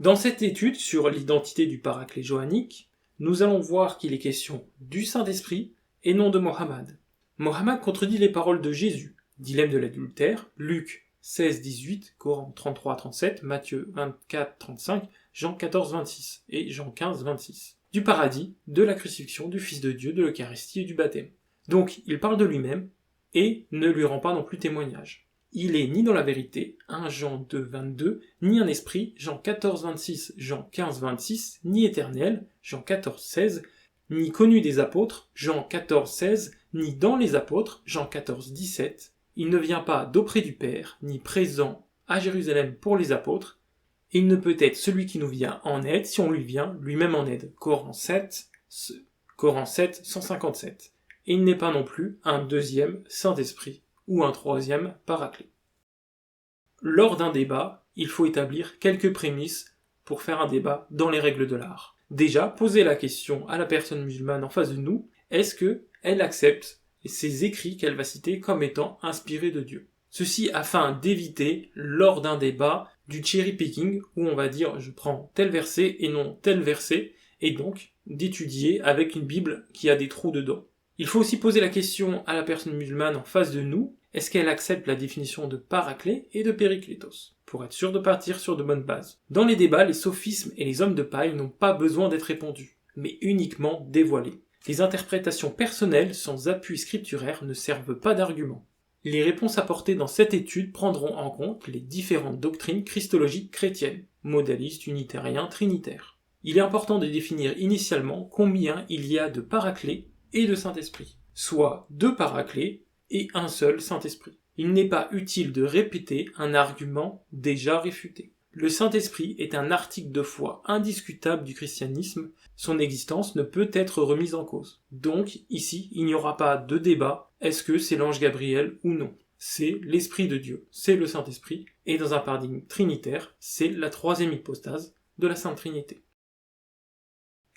Dans cette étude sur l'identité du Paraclet johannique, nous allons voir qu'il est question du Saint-Esprit et non de Mohammed. Mohammed contredit les paroles de Jésus, dilemme de l'adultère, Luc 16-18, Coran 33-37, Matthieu 24-35, Jean 14-26 et Jean 15-26. Du paradis, de la crucifixion, du Fils de Dieu, de l'Eucharistie et du baptême. Donc il parle de lui-même et ne lui rend pas non plus témoignage. Il est ni dans la vérité, 1 Jean 2-22, ni un esprit, Jean 14-26, Jean 15-26, ni éternel, Jean 14-16, ni connu des apôtres, Jean 14-16, ni dans les apôtres, Jean 14-17. Il ne vient pas d'auprès du Père, ni présent à Jérusalem pour les apôtres, et il ne peut être celui qui nous vient en aide si on lui vient lui-même en aide. Coran 7, 157. Et il n'est pas non plus un deuxième Saint-Esprit ou un troisième Paraclet. Lors d'un débat, il faut établir quelques prémices pour faire un débat dans les règles de l'art. Déjà, poser la question à la personne musulmane en face de nous, est-ce qu'elle accepte ces écrits qu'elle va citer comme étant inspirés de Dieu? Ceci afin d'éviter, lors d'un débat, du cherry picking, où on va dire je prends tel verset et non tel verset, et donc d'étudier avec une Bible qui a des trous dedans. Il faut aussi poser la question à la personne musulmane en face de nous, est-ce qu'elle accepte la définition de Paraclet et de Périclétos, pour être sûr de partir sur de bonnes bases. Dans les débats, les sophismes et les hommes de paille n'ont pas besoin d'être répandus, mais uniquement dévoilés. Les interprétations personnelles sans appui scripturaire ne servent pas d'argument. Les réponses apportées dans cette étude prendront en compte les différentes doctrines christologiques chrétiennes, modalistes, unitariens, trinitaires. Il est important de définir initialement combien il y a de Paraclets et de Saint-Esprit, soit 2 Paraclets et un seul Saint-Esprit. Il n'est pas utile de répéter un argument déjà réfuté. Le Saint-Esprit est un article de foi indiscutable du christianisme, son existence ne peut être remise en cause. Donc, ici, il n'y aura pas de débat, est-ce que c'est l'ange Gabriel ou non? C'est l'Esprit de Dieu, c'est le Saint-Esprit, et dans un paradigme trinitaire, c'est la 3e hypostase de la Sainte Trinité.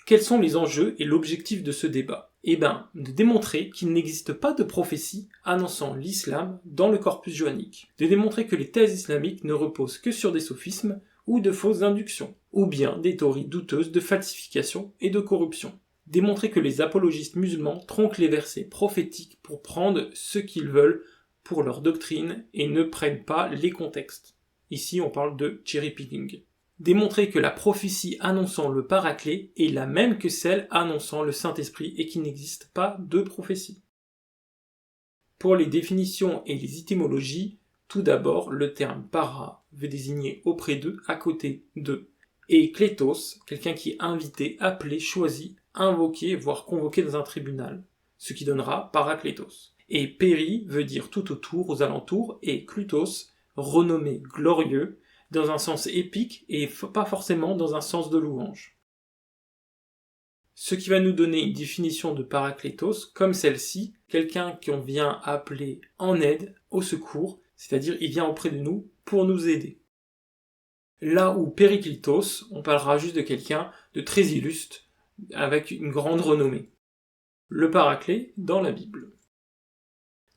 Quels sont les enjeux et l'objectif de ce débat? De démontrer qu'il n'existe pas de prophétie annonçant l'islam dans le corpus johannique. De démontrer que les thèses islamiques ne reposent que sur des sophismes ou de fausses inductions, ou bien des théories douteuses de falsification et de corruption. Démontrer que les apologistes musulmans tronquent les versets prophétiques pour prendre ce qu'ils veulent pour leur doctrine et ne prennent pas les contextes. Ici on parle de cherry picking. Démontrer que la prophétie annonçant le Paraclet est la même que celle annonçant le Saint-Esprit et qu'il n'existe pas de prophétie. Pour les définitions et les étymologies, tout d'abord, le terme para veut désigner auprès d'eux, à côté d'eux, et klétos, quelqu'un qui est invité, appelé, choisi, invoqué, voire convoqué dans un tribunal, ce qui donnera paraklétos. Et péri veut dire tout autour, aux alentours, et klutos, renommé, glorieux, dans un sens épique et pas forcément dans un sens de louange. Ce qui va nous donner une définition de paraklétos comme celle-ci, quelqu'un qu'on vient appeler en aide, au secours, c'est-à-dire il vient auprès de nous pour nous aider. Là où périklitos, on parlera juste de quelqu'un de très illustre, avec une grande renommée. Le Paraclet dans la Bible.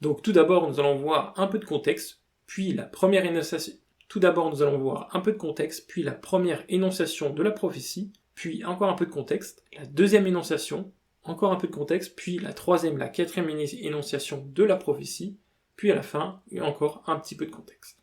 Donc tout d'abord nous allons voir un peu de contexte, puis la première énonciation. Tout d'abord, nous allons voir un peu de contexte, puis la première énonciation de la prophétie, puis encore un peu de contexte, la deuxième énonciation, encore un peu de contexte, puis la troisième, la quatrième énonciation de la prophétie, puis à la fin, encore un petit peu de contexte.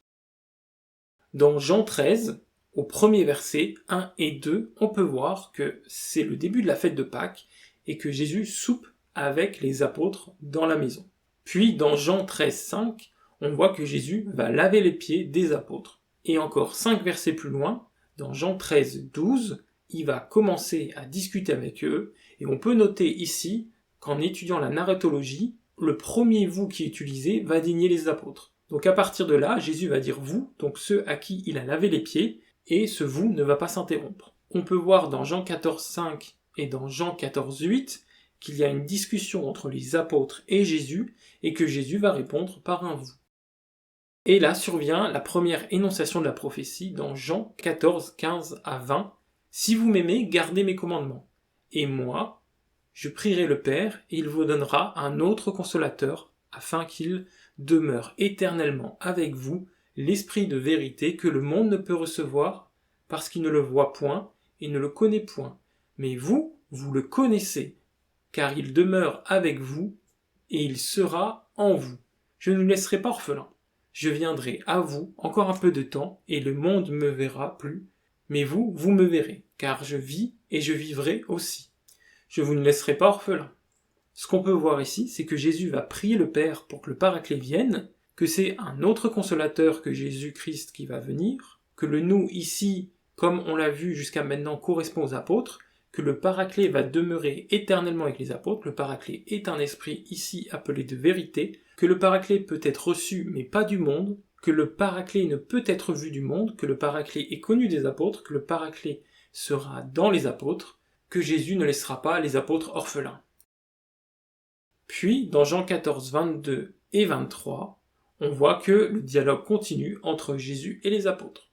Dans Jean 13, au premier verset 1 et 2, on peut voir que c'est le début de la fête de Pâques et que Jésus soupe avec les apôtres dans la maison. Puis dans Jean 13, 5, on voit que Jésus va laver les pieds des apôtres. Et encore 5 versets plus loin, dans Jean 13, 12, il va commencer à discuter avec eux, et on peut noter ici qu'en étudiant la narratologie, le premier vous qui est utilisé va désigner les apôtres. Donc à partir de là, Jésus va dire vous, donc ceux à qui il a lavé les pieds, et ce vous ne va pas s'interrompre. On peut voir dans Jean 14, 5 et dans Jean 14, 8 qu'il y a une discussion entre les apôtres et Jésus, et que Jésus va répondre par un vous. Et là survient la première énonciation de la prophétie dans Jean 14, 15 à 20. « Si vous m'aimez, gardez mes commandements. Et moi, je prierai le Père, et il vous donnera un autre consolateur, afin qu'il demeure éternellement avec vous, l'Esprit de vérité que le monde ne peut recevoir, parce qu'il ne le voit point et ne le connaît point. Mais vous, vous le connaissez, car il demeure avec vous et il sera en vous. Je ne vous laisserai pas orphelin. Je viendrai à vous encore un peu de temps et le monde me verra plus. Mais vous, vous me verrez, car je vis et je vivrai aussi. Je vous ne laisserai pas orphelin. Ce qu'on peut voir ici, c'est que Jésus va prier le Père pour que le Paraclet vienne, que c'est un autre consolateur que Jésus-Christ qui va venir, que le nous ici, comme on l'a vu jusqu'à maintenant, correspond aux apôtres, que le Paraclet va demeurer éternellement avec les apôtres, le Paraclet est un esprit ici appelé de vérité, que le Paraclet peut être reçu mais pas du monde, que le Paraclet ne peut être vu du monde, que le Paraclet est connu des apôtres, que le Paraclet sera dans les apôtres, que Jésus ne laissera pas les apôtres orphelins. Puis, dans Jean 14, 22 et 23, on voit que le dialogue continue entre Jésus et les apôtres.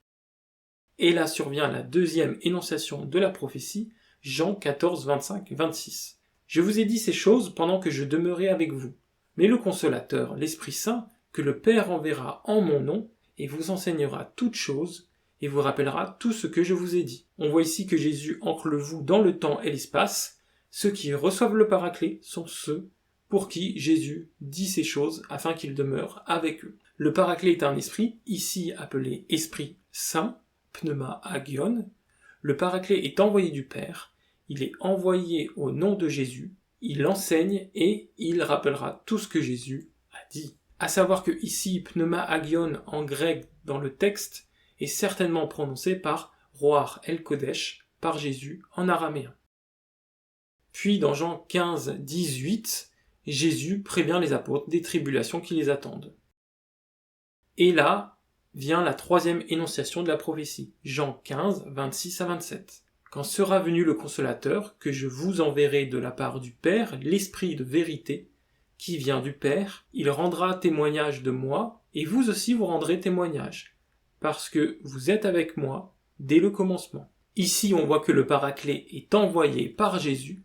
Et là survient la deuxième énonciation de la prophétie, Jean 14, 25, 26. Je vous ai dit ces choses pendant que je demeurais avec vous. Mais le Consolateur, l'Esprit Saint, que le Père enverra en mon nom, et vous enseignera toutes choses, et vous rappellera tout ce que je vous ai dit. On voit ici que Jésus ancre le vous dans le temps et l'espace. Ceux qui reçoivent le Paraclet sont ceux pour qui Jésus dit ces choses afin qu'il demeure avec eux. Le Paraclet est un esprit, ici appelé Esprit Saint, pneuma agion. Le Paraclet est envoyé du Père, il est envoyé au nom de Jésus, il enseigne et il rappellera tout ce que Jésus a dit. À savoir que ici, pneuma agion en grec dans le texte est certainement prononcé par Roar el Kodesh, par Jésus en araméen. Puis dans Jean 15, 18, Jésus prévient les apôtres des tribulations qui les attendent. Et là vient la troisième énonciation de la prophétie, Jean 15, 26 à 27. Quand sera venu le Consolateur, que je vous enverrai de la part du Père, l'Esprit de vérité, qui vient du Père, il rendra témoignage de moi, et vous aussi vous rendrez témoignage, parce que vous êtes avec moi dès le commencement. Ici on voit que le Paraclet est envoyé par Jésus,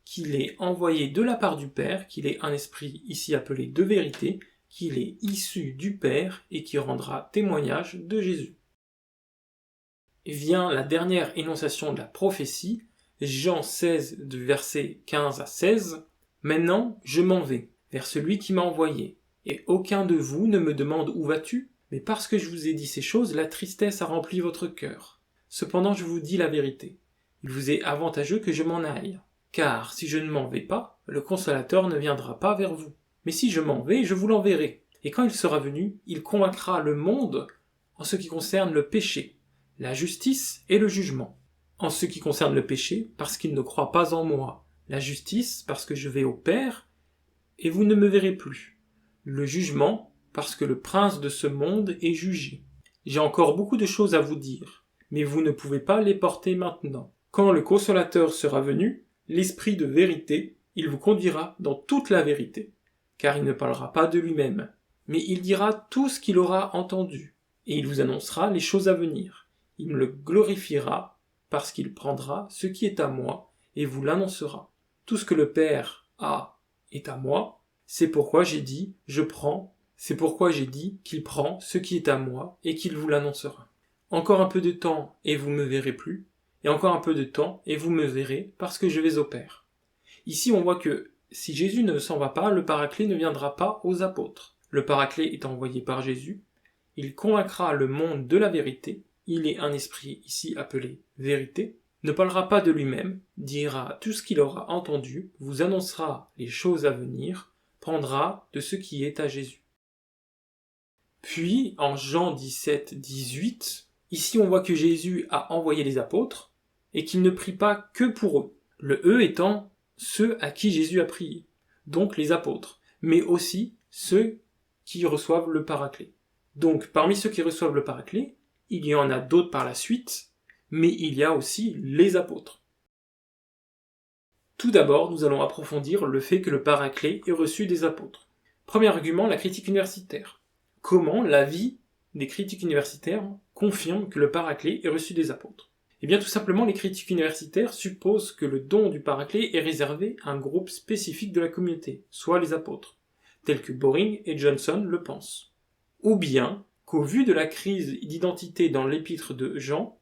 qu'il est envoyé de la part du Père, qu'il est un esprit ici appelé de vérité, qu'il est issu du Père et qui rendra témoignage de Jésus. Vient la dernière énonciation de la prophétie, Jean 16 de versets 15 à 16. Maintenant, je m'en vais vers celui qui m'a envoyé, et aucun de vous ne me demande où vas-tu, mais parce que je vous ai dit ces choses, la tristesse a rempli votre cœur. Cependant, je vous dis la vérité. Il vous est avantageux que je m'en aille. Car si je ne m'en vais pas, le Consolateur ne viendra pas vers vous. Mais si je m'en vais, je vous l'enverrai. Et quand il sera venu, il convaincra le monde en ce qui concerne le péché, la justice et le jugement. En ce qui concerne le péché, parce qu'il ne croit pas en moi. La justice, parce que je vais au Père, et vous ne me verrez plus. Le jugement, parce que le prince de ce monde est jugé. J'ai encore beaucoup de choses à vous dire, mais vous ne pouvez pas les porter maintenant. Quand le Consolateur sera venu, l'Esprit de vérité, il vous conduira dans toute la vérité, car il ne parlera pas de lui-même, mais il dira tout ce qu'il aura entendu, et il vous annoncera les choses à venir. Il me le glorifiera, parce qu'il prendra ce qui est à moi, et vous l'annoncera. Tout ce que le Père a est à moi, c'est pourquoi j'ai dit, c'est pourquoi j'ai dit qu'il prend ce qui est à moi, et qu'il vous l'annoncera. Encore un peu de temps, et vous me verrez plus, et encore un peu de temps, et vous me verrez, parce que je vais au Père. Ici, on voit que si Jésus ne s'en va pas, le Paraclet ne viendra pas aux apôtres. Le Paraclet est envoyé par Jésus, il convaincra le monde de la vérité, il est un esprit ici appelé vérité, ne parlera pas de lui-même, dira tout ce qu'il aura entendu, vous annoncera les choses à venir, prendra de ce qui est à Jésus. Puis, en Jean 17, 18, ici on voit que Jésus a envoyé les apôtres, et qu'il ne prie pas que pour eux, le « eux » étant ceux à qui Jésus a prié, donc les apôtres, mais aussi ceux qui reçoivent le Paraclet. Donc parmi ceux qui reçoivent le Paraclet, il y en a d'autres par la suite, mais il y a aussi les apôtres. Tout d'abord, nous allons approfondir le fait que le Paraclet est reçu des apôtres. Premier argument, la critique universitaire. Comment la vie des critiques universitaires confirme que le Paraclet est reçu des apôtres? Eh bien tout simplement, les critiques universitaires supposent que le don du Paraclet est réservé à un groupe spécifique de la communauté, soit les apôtres, tels que Boring et Johnson le pensent. Ou bien qu'au vu de la crise d'identité dans l'épître de Jean,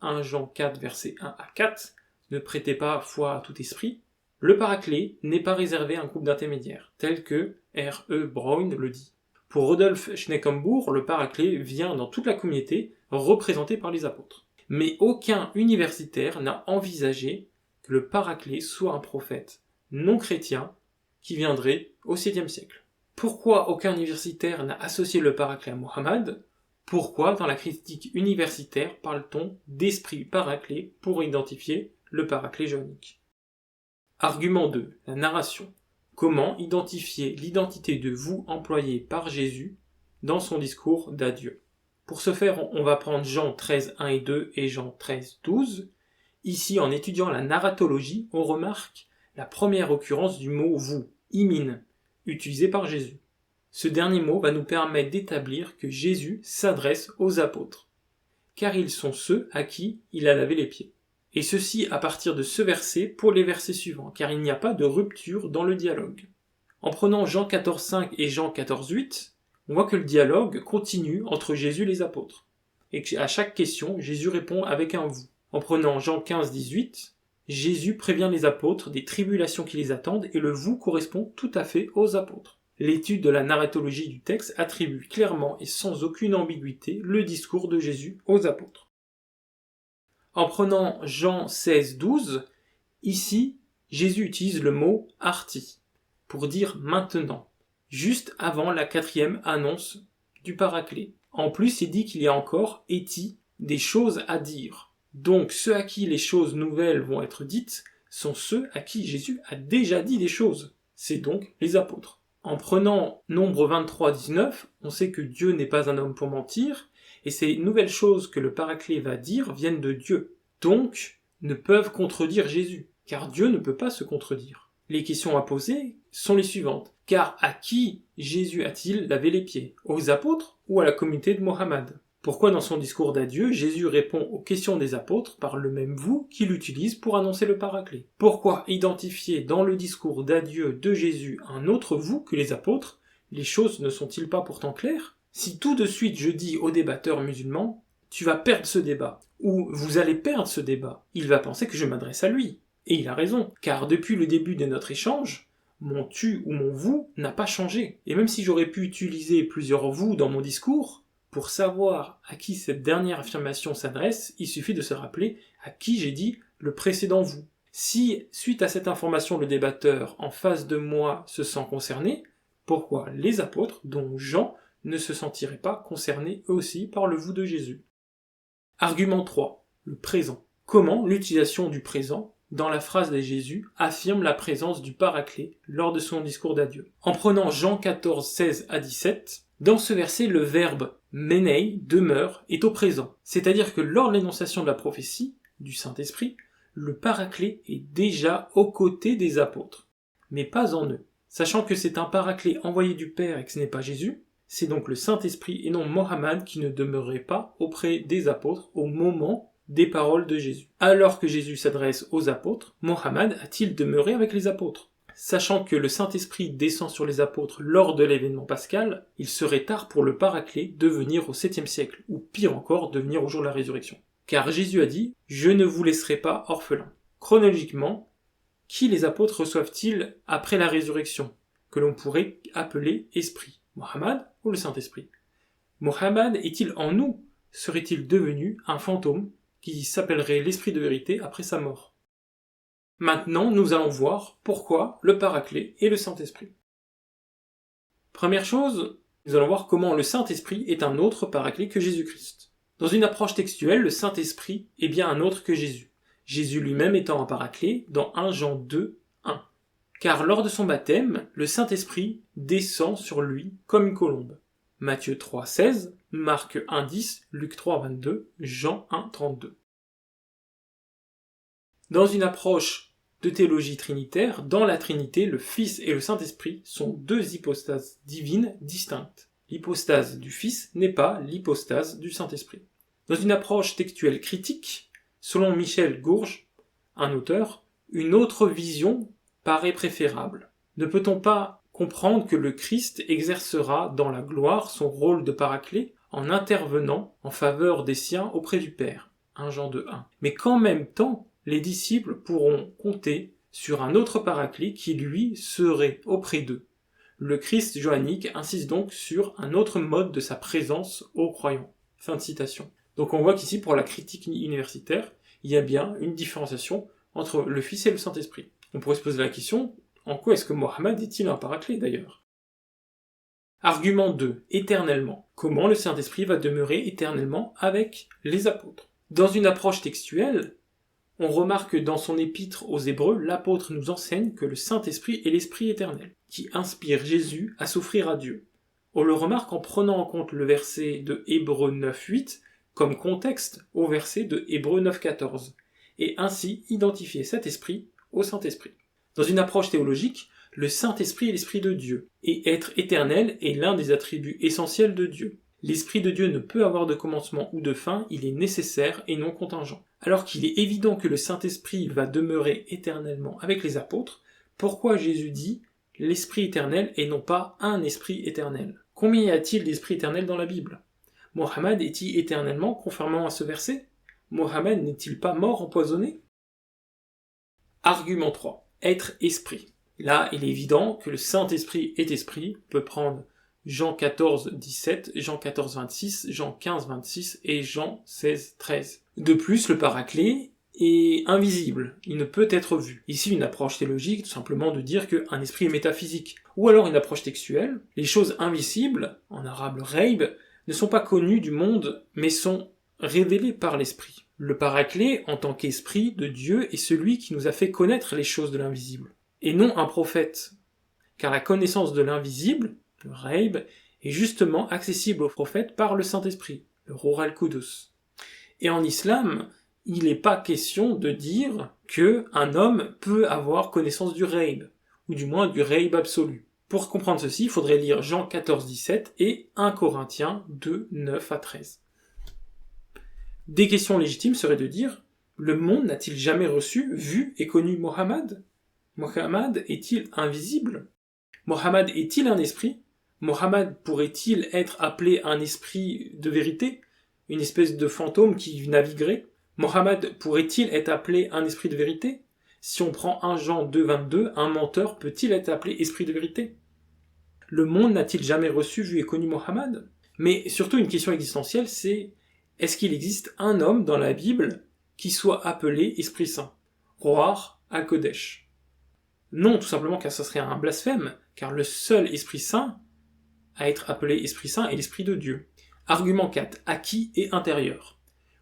1 Jean 4, versets 1 à 4, ne prêtez pas foi à tout esprit, le paraclet n'est pas réservé à un groupe d'intermédiaires, tel que R.E. Brown le dit. Pour Rudolf Schneckenburg, le paraclet vient dans toute la communauté représentée par les apôtres. Mais aucun universitaire n'a envisagé que le paraclet soit un prophète non chrétien qui viendrait au 7e siècle. Pourquoi aucun universitaire n'a associé le paraclet à Mohammed ? Pourquoi dans la critique universitaire parle-t-on d'esprit paraclet pour identifier le paraclet johannique ? Argument 2. La narration. Comment identifier l'identité de vous employée par Jésus dans son discours d'adieu ? Pour ce faire, on va prendre Jean 13, 1 et 2 et Jean 13, 12. Ici, en étudiant la narratologie, on remarque la première occurrence du mot « vous », « imin », utilisé par Jésus. Ce dernier mot va nous permettre d'établir que Jésus s'adresse aux apôtres, car ils sont ceux à qui il a lavé les pieds. Et ceci à partir de ce verset pour les versets suivants, car il n'y a pas de rupture dans le dialogue. En prenant Jean 14, 5 et Jean 14, 8, on voit que le dialogue continue entre Jésus et les apôtres, et qu'à chaque question, Jésus répond avec un « vous ». En prenant Jean 15, 18, Jésus prévient les apôtres des tribulations qui les attendent, et le « vous » correspond tout à fait aux apôtres. L'étude de la narratologie du texte attribue clairement et sans aucune ambiguïté le discours de Jésus aux apôtres. En prenant Jean 16, 12, ici, Jésus utilise le mot « arti » pour dire « maintenant », juste avant la 4e annonce du paraclet. En plus, il dit qu'il y a encore « éti », des choses à dire. Donc, ceux à qui les choses nouvelles vont être dites sont ceux à qui Jésus a déjà dit des choses. C'est donc les apôtres. En prenant Nombre 23, 19, on sait que Dieu n'est pas un homme pour mentir, et ces nouvelles choses que le paraclet va dire viennent de Dieu. Donc, ne peuvent contredire Jésus, car Dieu ne peut pas se contredire. Les questions à poser sont les suivantes. Car à qui Jésus a-t-il lavé les pieds ? Aux apôtres ou à la communauté de Mohammed ? Pourquoi dans son discours d'adieu, Jésus répond aux questions des apôtres par le même « vous » qu'il utilise pour annoncer le paraclet ? Pourquoi identifier dans le discours d'adieu de Jésus un autre « vous » que les apôtres ? Les choses ne sont-ils pas pourtant claires ? Si tout de suite je dis aux débatteurs musulmans « tu vas perdre ce débat » ou « vous allez perdre ce débat », il va penser que je m'adresse à lui. Et il a raison, car depuis le début de notre échange, mon « tu » ou mon « vous » n'a pas changé. Et même si j'aurais pu utiliser plusieurs « vous » dans mon discours, pour savoir à qui cette dernière affirmation s'adresse, il suffit de se rappeler à qui j'ai dit le précédent « vous ». Si, suite à cette information, le débatteur en face de moi se sent concerné, pourquoi les apôtres, dont Jean, ne se sentiraient pas concernés eux aussi par le « vous » de Jésus ? Argument 3. Le présent. Comment l'utilisation du présent dans la phrase de Jésus affirme la présence du paraclet lors de son discours d'adieu ? En prenant Jean 14, 16 à 17, dans ce verset, le verbe « menei » demeure est au présent. C'est-à-dire que lors de l'énonciation de la prophétie du Saint-Esprit, le paraclet est déjà aux côtés des apôtres, mais pas en eux. Sachant que c'est un paraclet envoyé du Père et que ce n'est pas Jésus, c'est donc le Saint-Esprit et non Mohammed qui ne demeurait pas auprès des apôtres au moment des paroles de Jésus. Alors que Jésus s'adresse aux apôtres, Mohammed a-t-il demeuré avec les apôtres ? Sachant que le Saint-Esprit descend sur les apôtres lors de l'événement pascal, il serait tard pour le paraclet de venir au 7e siècle, ou pire encore, de venir au jour de la résurrection. Car Jésus a dit « Je ne vous laisserai pas orphelins ». Chronologiquement, qui les apôtres reçoivent-ils après la résurrection, que l'on pourrait appeler esprit ? Mohammed ou le Saint-Esprit ? Mohammed est-il en nous ? Serait-il devenu un fantôme qui s'appellerait l'esprit de vérité après sa mort ? Maintenant, nous allons voir pourquoi le Paraclet et le Saint-Esprit. Première chose, nous allons voir comment le Saint-Esprit est un autre Paraclet que Jésus-Christ. Dans une approche textuelle, le Saint-Esprit est bien un autre que Jésus. Jésus lui-même étant un Paraclet dans 1 Jean 2, 1. Car lors de son baptême, le Saint-Esprit descend sur lui comme une colombe. Matthieu 3, 16, Marc 1, 10, Luc 3, 22, Jean 1, 32. Dans une approche de théologie trinitaire, dans la Trinité, le Fils et le Saint-Esprit sont deux hypostases divines distinctes. L'hypostase du Fils n'est pas l'hypostase du Saint-Esprit. Dans une approche textuelle critique, selon Michel Gourge, un auteur, une autre vision paraît préférable. Ne peut-on pas comprendre que le Christ exercera dans la gloire son rôle de Paraclet en intervenant en faveur des siens auprès du Père ? 1 Jean 2:1. Mais qu'en même temps, les disciples pourront compter sur un autre paraclet qui, lui, serait auprès d'eux. Le Christ johannique insiste donc sur un autre mode de sa présence aux croyants. Fin de citation. Donc on voit qu'ici, pour la critique universitaire, il y a bien une différenciation entre le Fils et le Saint-Esprit. On pourrait se poser la question, en quoi est-ce que Mohammed est-il un paraclet d'ailleurs ? Argument 2. Éternellement. Comment le Saint-Esprit va demeurer éternellement avec les apôtres ? Dans une approche textuelle, on remarque que dans son épître aux Hébreux, l'apôtre nous enseigne que le Saint-Esprit est l'Esprit éternel, qui inspire Jésus à s'offrir à Dieu. On le remarque en prenant en compte le verset de Hébreux 9.8 comme contexte au verset de Hébreux 9.14, et ainsi identifier cet esprit au Saint-Esprit. Dans une approche théologique, le Saint-Esprit est l'Esprit de Dieu, et être éternel est l'un des attributs essentiels de Dieu. L'Esprit de Dieu ne peut avoir de commencement ou de fin, il est nécessaire et non contingent. Alors qu'il est évident que le Saint-Esprit va demeurer éternellement avec les apôtres, pourquoi Jésus dit « l'Esprit éternel » et non pas « un Esprit éternel ». Combien y a-t-il d'Esprit éternel dans la Bible ? Mohammed est-il éternellement conformément à ce verset ? Mohammed n'est-il pas mort empoisonné ? Argument 3. Être esprit. Là, il est évident que le Saint-Esprit est esprit, on peut prendre Jean 14, 17, Jean 14, 26, Jean 15, 26 et Jean 16, 13. De plus, le paraclet est invisible, il ne peut être vu. Ici, une approche théologique, tout simplement de dire qu'un esprit est métaphysique. Ou alors une approche textuelle, les choses invisibles, en arabe le reib, ne sont pas connues du monde, mais sont révélées par l'esprit. Le paraclet, en tant qu'esprit de Dieu, est celui qui nous a fait connaître les choses de l'invisible, et non un prophète. Car la connaissance de l'invisible, le reib, est justement accessible aux prophètes par le Saint-Esprit, le Ruh al-Qudus. Et en islam, il n'est pas question de dire qu'un homme peut avoir connaissance du reib, ou du moins du reib absolu. Pour comprendre ceci, il faudrait lire Jean 14, 17 et 1 Corinthiens 2, 9 à 13. Des questions légitimes seraient de dire, le monde n'a-t-il jamais reçu, vu et connu Mohammed ? Mohammed est-il invisible ? Mohammed est-il un esprit ? Mohammed pourrait-il être appelé un esprit de vérité ? Une espèce de fantôme qui naviguerait ? Mohammed pourrait-il être appelé un esprit de vérité ? Si on prend 1 Jean 2, 22, un menteur peut-il être appelé esprit de vérité ? Le monde n'a-t-il jamais reçu, vu et connu Mohammed ? Mais surtout une question existentielle, c'est est-ce qu'il existe un homme dans la Bible qui soit appelé Esprit Saint, Ruach al-Kodesh ? Non, tout simplement car ça serait un blasphème, car le seul Esprit Saint à être appelé Esprit Saint est l'Esprit de Dieu. Argument 4. Acquis et intérieur.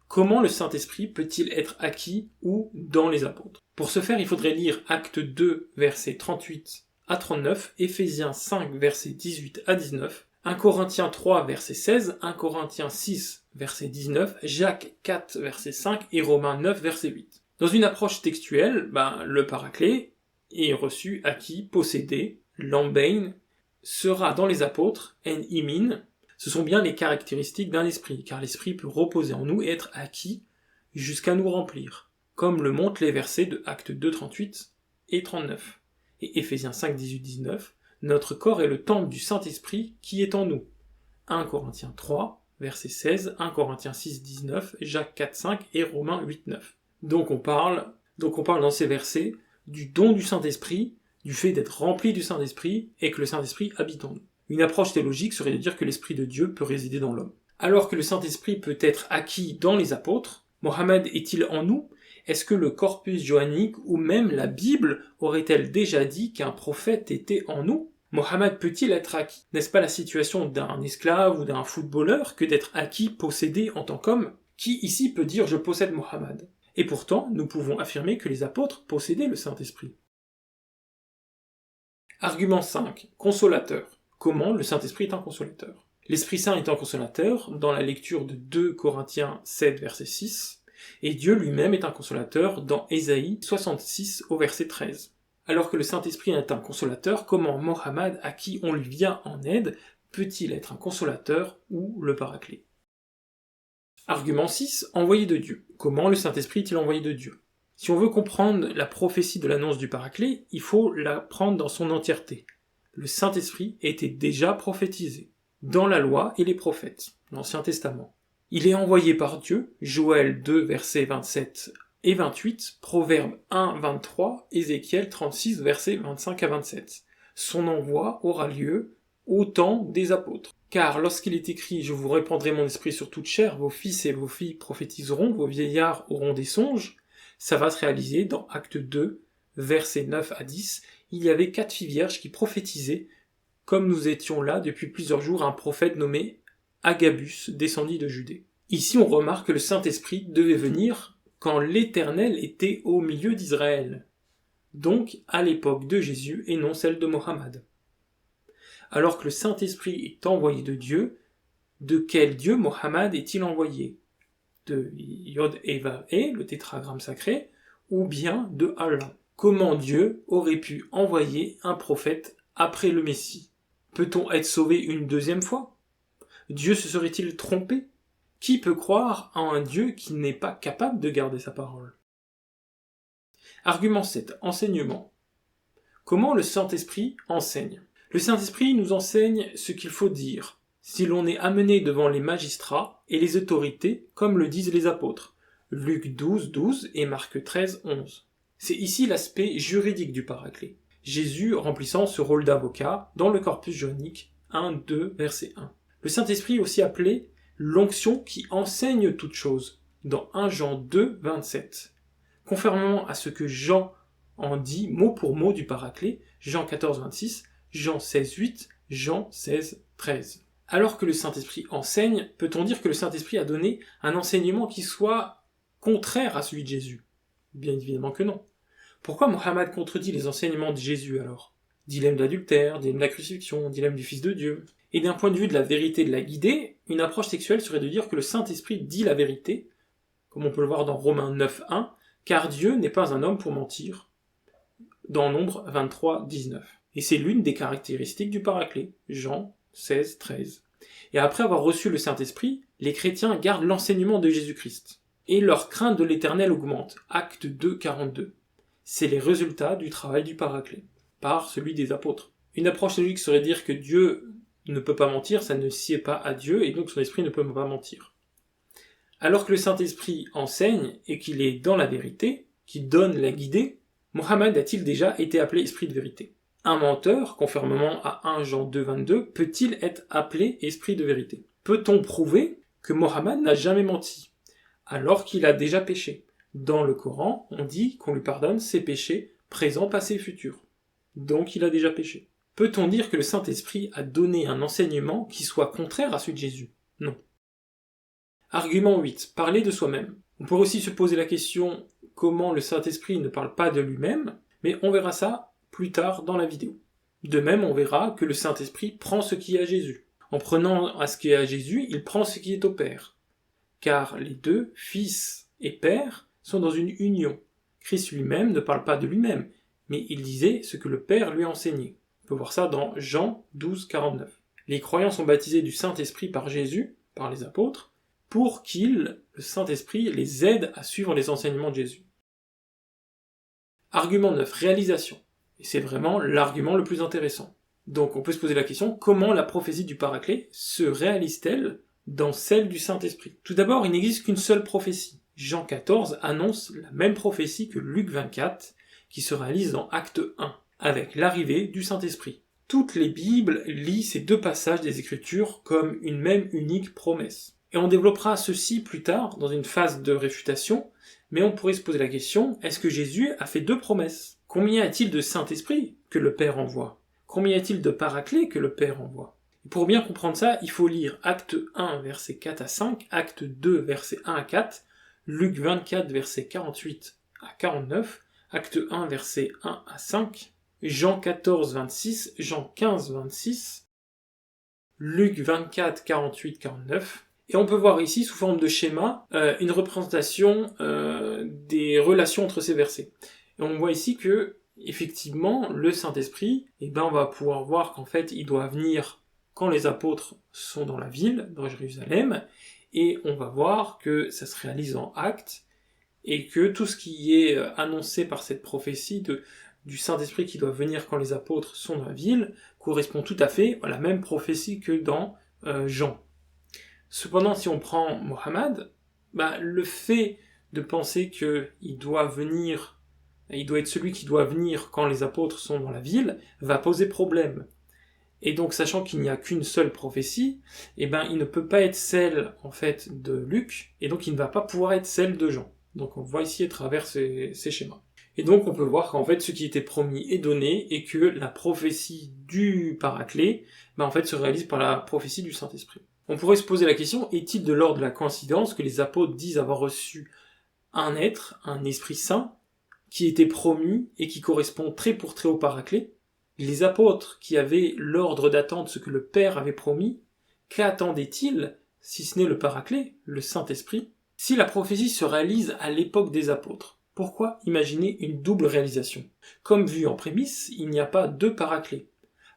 Comment le Saint-Esprit peut-il être acquis ou dans les apôtres ? Pour ce faire, il faudrait lire Actes 2, versets 38 à 39, Éphésiens 5, versets 18 à 19, 1 Corinthiens 3, verset 16, 1 Corinthiens 6, verset 19, Jacques 4, verset 5 et Romains 9, verset 8. Dans une approche textuelle, le paraclet est reçu, acquis, possédé, lambein, sera dans les apôtres, en imin. Ce sont bien les caractéristiques d'un esprit, car l'esprit peut reposer en nous et être acquis jusqu'à nous remplir, comme le montrent les versets de Actes 2, 38 et 39. Et Éphésiens 5, 18, 19, notre corps est le temple du Saint-Esprit qui est en nous. 1 Corinthiens 3, verset 16, 1 Corinthiens 6, 19, Jacques 4, 5 et Romains 8, 9. Donc on parle dans ces versets du don du Saint-Esprit, du fait d'être rempli du Saint-Esprit et que le Saint-Esprit habite en nous. Une approche théologique serait de dire que l'Esprit de Dieu peut résider dans l'homme. Alors que le Saint-Esprit peut être acquis dans les apôtres, Mohammed est-il en nous ? Est-ce que le corpus johannique ou même la Bible aurait-elle déjà dit qu'un prophète était en nous ? Mohammed peut-il être acquis ? N'est-ce pas la situation d'un esclave ou d'un footballeur que d'être acquis, possédé en tant qu'homme ? Qui ici peut dire « je possède Mohammed » ? Et pourtant, nous pouvons affirmer que les apôtres possédaient le Saint-Esprit. Argument 5. Consolateur. Comment le Saint-Esprit est un consolateur ? L'Esprit Saint est un consolateur dans la lecture de 2 Corinthiens 7, verset 6, et Dieu lui-même est un consolateur dans Ésaïe 66 au verset 13. Alors que le Saint-Esprit est un consolateur, comment Mohammed, à qui on lui vient en aide, peut-il être un consolateur ou le paraclet ? Argument 6. Envoyé de Dieu. Comment le Saint-Esprit est-il envoyé de Dieu ? Si on veut comprendre la prophétie de l'annonce du paraclet, il faut la prendre dans son entièreté. Le Saint-Esprit était déjà prophétisé dans la loi et les prophètes, l'Ancien Testament. Il est envoyé par Dieu, Joël 2, versets 27 et 28, Proverbe 1, 23, Ézéchiel 36, versets 25 à 27. Son envoi aura lieu au temps des apôtres. Car lorsqu'il est écrit « Je vous répandrai mon esprit sur toute chair, vos fils et vos filles prophétiseront, vos vieillards auront des songes », ça va se réaliser dans Acte 2, versets 9 à 10. Il y avait 4 filles vierges qui prophétisaient, comme nous étions là depuis plusieurs jours, un prophète nommé Agabus, descendit de Judée. Ici, on remarque que le Saint-Esprit devait venir quand l'Éternel était au milieu d'Israël, donc à l'époque de Jésus et non celle de Mohammed. Alors que le Saint-Esprit est envoyé de Dieu, de quel Dieu Mohammed est-il envoyé? De Yod et Vav et, le tétragramme sacré, ou bien de Allah? Comment Dieu aurait pu envoyer un prophète après le Messie? Peut-on être sauvé une deuxième fois? Dieu se serait-il trompé? Qui peut croire en un Dieu qui n'est pas capable de garder sa parole? Argument 7. Enseignement. Comment le Saint-Esprit enseigne? Le Saint-Esprit nous enseigne ce qu'il faut dire, si l'on est amené devant les magistrats et les autorités, comme le disent les apôtres. Luc 12, 12 et Marc 13, 11. C'est ici l'aspect juridique du Paraclet. Jésus remplissant ce rôle d'avocat dans le corpus johannique 1, 2, verset 1. Le Saint-Esprit est aussi appelé l'onction qui enseigne toute chose, dans 1 Jean 2, 27. Conformément à ce que Jean en dit mot pour mot du Paraclet, Jean 14, 26, Jean 16, 8, Jean 16, 13. Alors que le Saint-Esprit enseigne, peut-on dire que le Saint-Esprit a donné un enseignement qui soit contraire à celui de Jésus? Bien évidemment que non. Pourquoi Mohammed contredit les enseignements de Jésus alors? Dilemme d'adultère, dilemme de la crucifixion, dilemme du Fils de Dieu. Et d'un point de vue de la vérité de la guidée, une approche textuelle serait de dire que le Saint-Esprit dit la vérité, comme on peut le voir dans Romains 9, 1, car Dieu n'est pas un homme pour mentir, dans Nombre 23, 19. Et c'est l'une des caractéristiques du Paraclet, Jean 16, 13. Et après avoir reçu le Saint-Esprit, les chrétiens gardent l'enseignement de Jésus-Christ. Et leur crainte de l'Éternel augmente, Acte 2, 42. C'est les résultats du travail du Paraclet, par celui des apôtres. Une approche logique serait de dire que Dieu ne peut pas mentir, ça ne sied pas à Dieu, et donc son esprit ne peut pas mentir. Alors que le Saint-Esprit enseigne, et qu'il est dans la vérité, qui donne la guidée, Mohammed a-t-il déjà été appelé esprit de vérité? Un menteur, conformément à 1 Jean 2, 22, peut-il être appelé esprit de vérité? Peut-on prouver que Mohammed n'a jamais menti, alors qu'il a déjà péché? Dans le Coran, on dit qu'on lui pardonne ses péchés présents, passés et futurs. Donc il a déjà péché. Peut-on dire que le Saint-Esprit a donné un enseignement qui soit contraire à celui de Jésus? Non. Argument 8. Parler de soi-même. On pourrait aussi se poser la question comment le Saint-Esprit ne parle pas de lui-même, mais on verra ça plus tard dans la vidéo. De même, on verra que le Saint-Esprit prend ce qui est à Jésus. En prenant à ce qui est à Jésus, il prend ce qui est au Père. Car les deux, Fils et Père, sont dans une union. Christ lui-même ne parle pas de lui-même, mais il disait ce que le Père lui a enseigné. On peut voir ça dans Jean 12, 49. Les croyants sont baptisés du Saint-Esprit par Jésus, par les apôtres, pour le Saint-Esprit les aide à suivre les enseignements de Jésus. Argument 9, réalisation. Et c'est vraiment l'argument le plus intéressant. Donc on peut se poser la question, comment la prophétie du Paraclet se réalise-t-elle dans celle du Saint-Esprit? Tout d'abord, il n'existe qu'une seule prophétie. Jean 14 annonce la même prophétie que Luc 24, qui se réalise dans Acte 1, avec l'arrivée du Saint-Esprit. Toutes les Bibles lient ces deux passages des Écritures comme une même unique promesse. Et on développera ceci plus tard dans une phase de réfutation, mais on pourrait se poser la question, est-ce que Jésus a fait deux promesses? Combien y a-t-il de Saint-Esprit que le Père envoie? Combien y a-t-il de Paraclet que le Père envoie? Et pour bien comprendre ça, il faut lire Acte 1, versets 4 à 5, Acte 2, versets 1 à 4, Luc 24, versets 48 à 49, Acte 1, versets 1 à 5, Jean 14, 26, Jean 15, 26, Luc 24, 48, 49, et on peut voir ici, sous forme de schéma, une représentation des relations entre ces versets. Et on voit ici que, effectivement, le Saint-Esprit, on va pouvoir voir qu'en fait, il doit venir quand les apôtres sont dans la ville, dans Jérusalem, et on va voir que ça se réalise en actes, et que tout ce qui est annoncé par cette prophétie du Saint-Esprit qui doit venir quand les apôtres sont dans la ville, correspond tout à fait à la même prophétie que dans Jean. Cependant, si on prend Mohammed, le fait de penser qu'il doit venir, il doit être celui qui doit venir quand les apôtres sont dans la ville, va poser problème. Et donc, sachant qu'il n'y a qu'une seule prophétie, il ne peut pas être celle, en fait, de Luc, et donc il ne va pas pouvoir être celle de Jean. Donc on voit ici à travers ces schémas. Et donc on peut voir qu'en fait, ce qui était promis est donné, et que la prophétie du Paraclet, en fait, se réalise par la prophétie du Saint-Esprit. On pourrait se poser la question, est-il de l'ordre de la coïncidence que les apôtres disent avoir reçu un être, un Esprit Saint, qui était promis et qui correspond trait pour trait au Paraclet? Les apôtres qui avaient l'ordre d'attendre ce que le Père avait promis, qu'attendaient-ils, si ce n'est le Paraclet, le Saint-Esprit? Si la prophétie se réalise à l'époque des apôtres, pourquoi imaginer une double réalisation? Comme vu en prémisse, il n'y a pas deux Paraclets.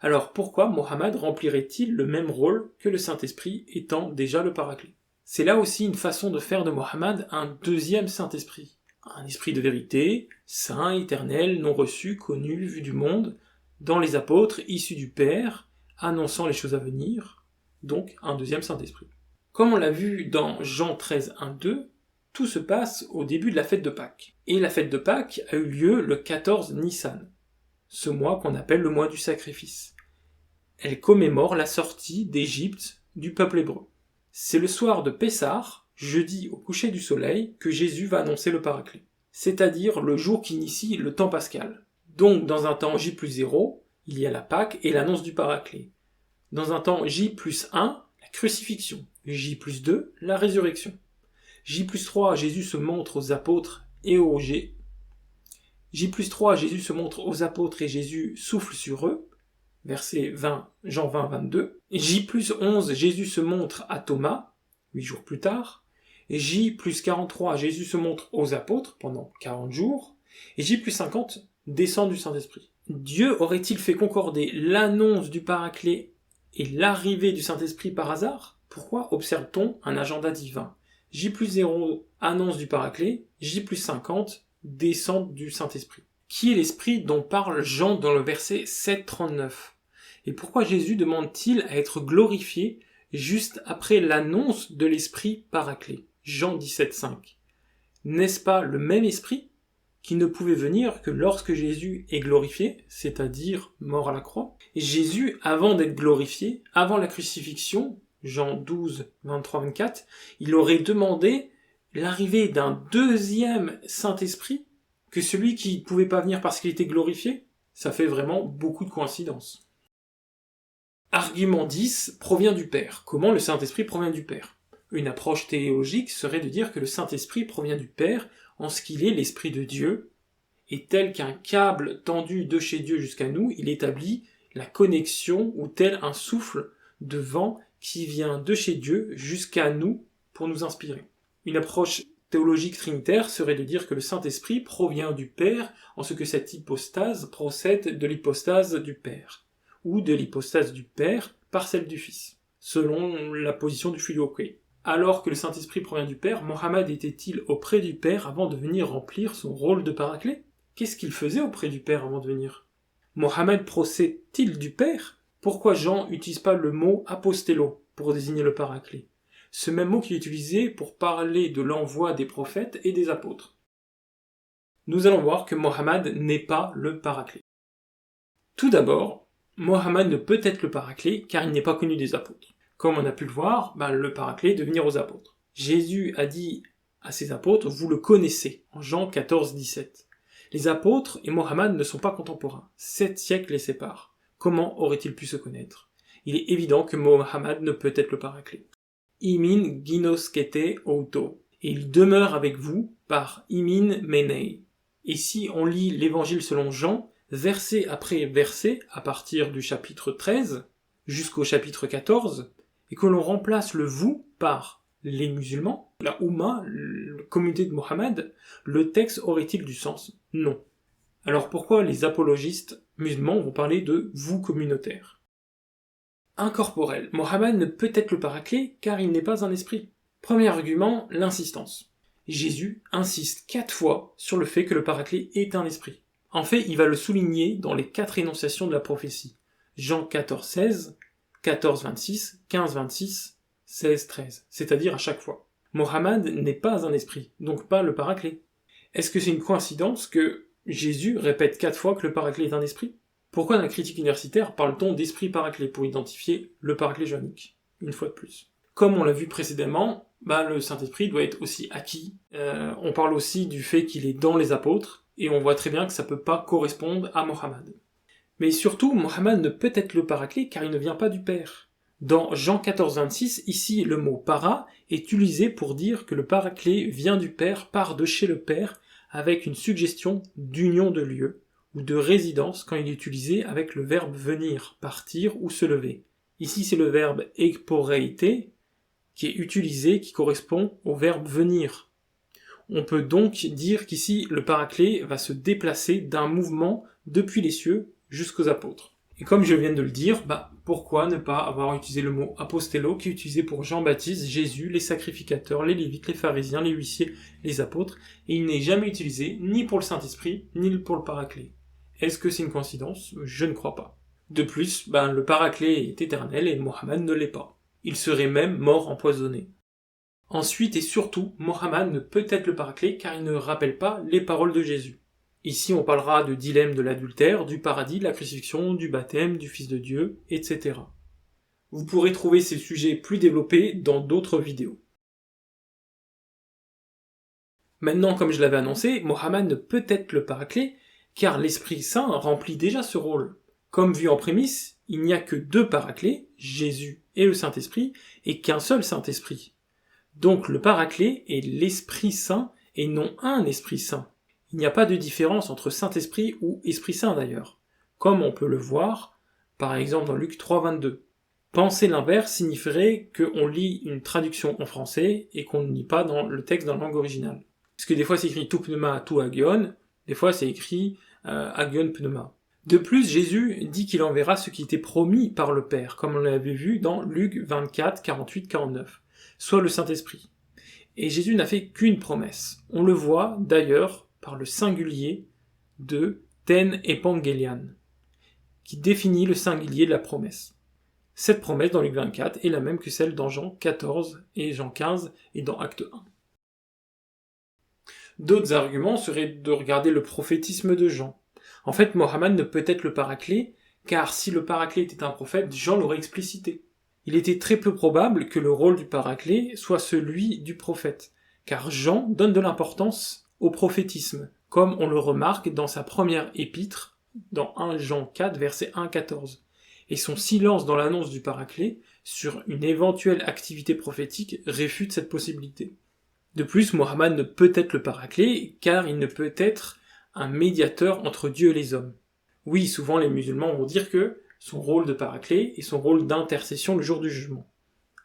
Alors pourquoi Mohammed remplirait-il le même rôle que le Saint-Esprit étant déjà le Paraclet? C'est là aussi une façon de faire de Mohammed un deuxième Saint-Esprit. Un esprit de vérité, saint, éternel, non reçu, connu, vu du monde, dans les apôtres, issus du Père, annonçant les choses à venir, donc un deuxième Saint-Esprit. Comme on l'a vu dans Jean 13, 1, 2, tout se passe au début de la fête de Pâques. Et la fête de Pâques a eu lieu le 14 Nissan, ce mois qu'on appelle le mois du sacrifice. Elle commémore la sortie d'Égypte du peuple hébreu. C'est le soir de Pessah, jeudi au coucher du soleil, que Jésus va annoncer le Paraclet, c'est-à-dire le jour qui initie le temps pascal. Donc, dans un temps J+0, il y a la Pâque et l'annonce du Paraclet. Dans un temps J+1, la crucifixion. J+2, la résurrection. J+3, Jésus se montre aux apôtres et J+3, Jésus se montre aux apôtres et Jésus souffle sur eux. Verset 20, Jean 20, 22. J+11, Jésus se montre à Thomas, 8 jours plus tard. Et J+43, Jésus se montre aux apôtres pendant 40 jours. Et J+50, descend du Saint-Esprit. Dieu aurait-il fait concorder l'annonce du Paraclet et l'arrivée du Saint-Esprit par hasard? Pourquoi observe-t-on un agenda divin? J+0, annonce du Paraclet, J+50, descente du Saint-Esprit. Qui est l'Esprit dont parle Jean dans le verset 7-39? Et pourquoi Jésus demande-t-il à être glorifié juste après l'annonce de l'Esprit Paraclet? Jean 17,5. N'est-ce pas le même Esprit qui ne pouvait venir que lorsque Jésus est glorifié, c'est-à-dire mort à la croix? Et Jésus, avant d'être glorifié, avant la crucifixion, Jean 12, 23-24, il aurait demandé l'arrivée d'un deuxième Saint-Esprit que celui qui ne pouvait pas venir parce qu'il était glorifié. Ça fait vraiment beaucoup de coïncidences. Argument 10 provient du Père. Comment le Saint-Esprit provient du Père? Une approche théologique serait de dire que le Saint-Esprit provient du Père en ce qu'il est l'Esprit de Dieu, et tel qu'un câble tendu de chez Dieu jusqu'à nous, il établit la connexion, ou tel un souffle de vent qui vient de chez Dieu jusqu'à nous pour nous inspirer. Une approche théologique trinitaire serait de dire que le Saint-Esprit provient du Père en ce que cette hypostase procède de l'hypostase du Père, ou de l'hypostase du Père par celle du Fils, selon la position du Filioque. Alors que le Saint-Esprit provient du Père, Mohammed était-il auprès du Père avant de venir remplir son rôle de Paraclet? Qu'est-ce qu'il faisait auprès du Père avant de venir? Mohammed procède-t-il du Père? Pourquoi Jean n'utilise pas le mot apostello pour désigner le Paraclet? Ce même mot qui est utilisé pour parler de l'envoi des prophètes et des apôtres. Nous allons voir que Mohammed n'est pas le Paraclet. Tout d'abord, Mohammed ne peut être le Paraclet car il n'est pas connu des apôtres. Comme on a pu le voir, le Paraclet est de venir aux apôtres. Jésus a dit à ses apôtres, vous le connaissez, en Jean 14, 17. Les apôtres et Mohammed ne sont pas contemporains. 7 siècles les séparent. Comment aurait-il pu se connaître? Il est évident que Mohammed ne peut être le Paraclet. Imin ginoskete outo. Et il demeure avec vous par Imin menei. Et si on lit l'évangile selon Jean, verset après verset, à partir du chapitre 13 jusqu'au chapitre 14, et que l'on remplace le vous par les musulmans, la Oumma, la communauté de Mohammed, le texte aurait-il du sens? Non. Alors pourquoi les apologistes musulmans vont parler de vous communautaire? Incorporel. Mohammed ne peut être le Paraclet car il n'est pas un esprit. Premier argument, l'insistance. Jésus insiste 4 fois sur le fait que le Paraclet est un esprit. En fait, il va le souligner dans les 4 énonciations de la prophétie. Jean 14, 16, 14, 26, 15, 26, 16-13, c'est-à-dire à chaque fois. Mohammed n'est pas un esprit, donc pas le Paraclet. Est-ce que c'est une coïncidence que Jésus répète 4 fois que le Paraclet est un esprit? Pourquoi dans la critique universitaire parle-t-on d'esprit Paraclet pour identifier le Paraclet johannique? Une fois de plus. Comme on l'a vu précédemment, le Saint-Esprit doit être aussi acquis. On parle aussi du fait qu'il est dans les apôtres, et on voit très bien que ça peut pas correspondre à Mohammed. Mais surtout, Mohammed ne peut être le Paraclet car il ne vient pas du Père. Dans Jean 14-26, ici le mot para est utilisé pour dire que le Paraclet vient du Père, part de chez le Père, avec une suggestion d'union de lieu, ou de résidence quand il est utilisé avec le verbe venir, partir ou se lever. Ici c'est le verbe ekporeite qui est utilisé, qui correspond au verbe venir. On peut donc dire qu'ici le Paraclet va se déplacer d'un mouvement depuis les cieux jusqu'aux apôtres. Et comme je viens de le dire, pourquoi ne pas avoir utilisé le mot apostello qui est utilisé pour Jean-Baptiste, Jésus, les sacrificateurs, les lévites, les pharisiens, les huissiers, les apôtres, et il n'est jamais utilisé ni pour le Saint-Esprit, ni pour le Paraclet. Est-ce que c'est une coïncidence? Je ne crois pas. De plus, le Paraclet est éternel et Mohammed ne l'est pas. Il serait même mort empoisonné. Ensuite et surtout, Mohammed ne peut être le Paraclet car il ne rappelle pas les paroles de Jésus. Ici on parlera de dilemme de l'adultère, du paradis, de la crucifixion, du baptême, du Fils de Dieu, etc. Vous pourrez trouver ces sujets plus développés dans d'autres vidéos. Maintenant, comme je l'avais annoncé, Mohammed ne peut être le Paraclet car l'Esprit Saint remplit déjà ce rôle. Comme vu en prémisse, il n'y a que 2 Paraclets, Jésus et le Saint-Esprit, et qu'un seul Saint-Esprit. Donc le Paraclet est l'Esprit Saint et non un Esprit Saint. Il n'y a pas de différence entre Saint-Esprit ou Esprit Saint d'ailleurs, comme on peut le voir, par exemple dans Luc 3,22. Penser l'inverse signifierait qu'on lit une traduction en français et qu'on ne lit pas dans le texte dans la langue originale. Parce que des fois c'est écrit tout pneuma, tout agion, des fois c'est écrit agion pneuma. De plus, Jésus dit qu'il enverra ce qui était promis par le Père, comme on l'avait vu dans Luc 24, 48, 49, soit le Saint-Esprit. Et Jésus n'a fait qu'une promesse. On le voit d'ailleurs par le singulier de ten epangelian, qui définit le singulier de la promesse. Cette promesse dans Luc 24 est la même que celle dans Jean 14 et Jean 15 et dans Acte 1. D'autres arguments seraient de regarder le prophétisme de Jean. En fait, Mohammed ne peut être le Paraclet, car si le Paraclet était un prophète, Jean l'aurait explicité. Il était très peu probable que le rôle du Paraclet soit celui du prophète, car Jean donne de l'importance au prophétisme, comme on le remarque dans sa première épître, dans 1 Jean 4, verset 1-14. Et son silence dans l'annonce du Paraclet sur une éventuelle activité prophétique réfute cette possibilité. De plus, Mohammed ne peut être le Paraclet, car il ne peut être un médiateur entre Dieu et les hommes. Oui, souvent les musulmans vont dire que son rôle de Paraclet est son rôle d'intercession le jour du jugement.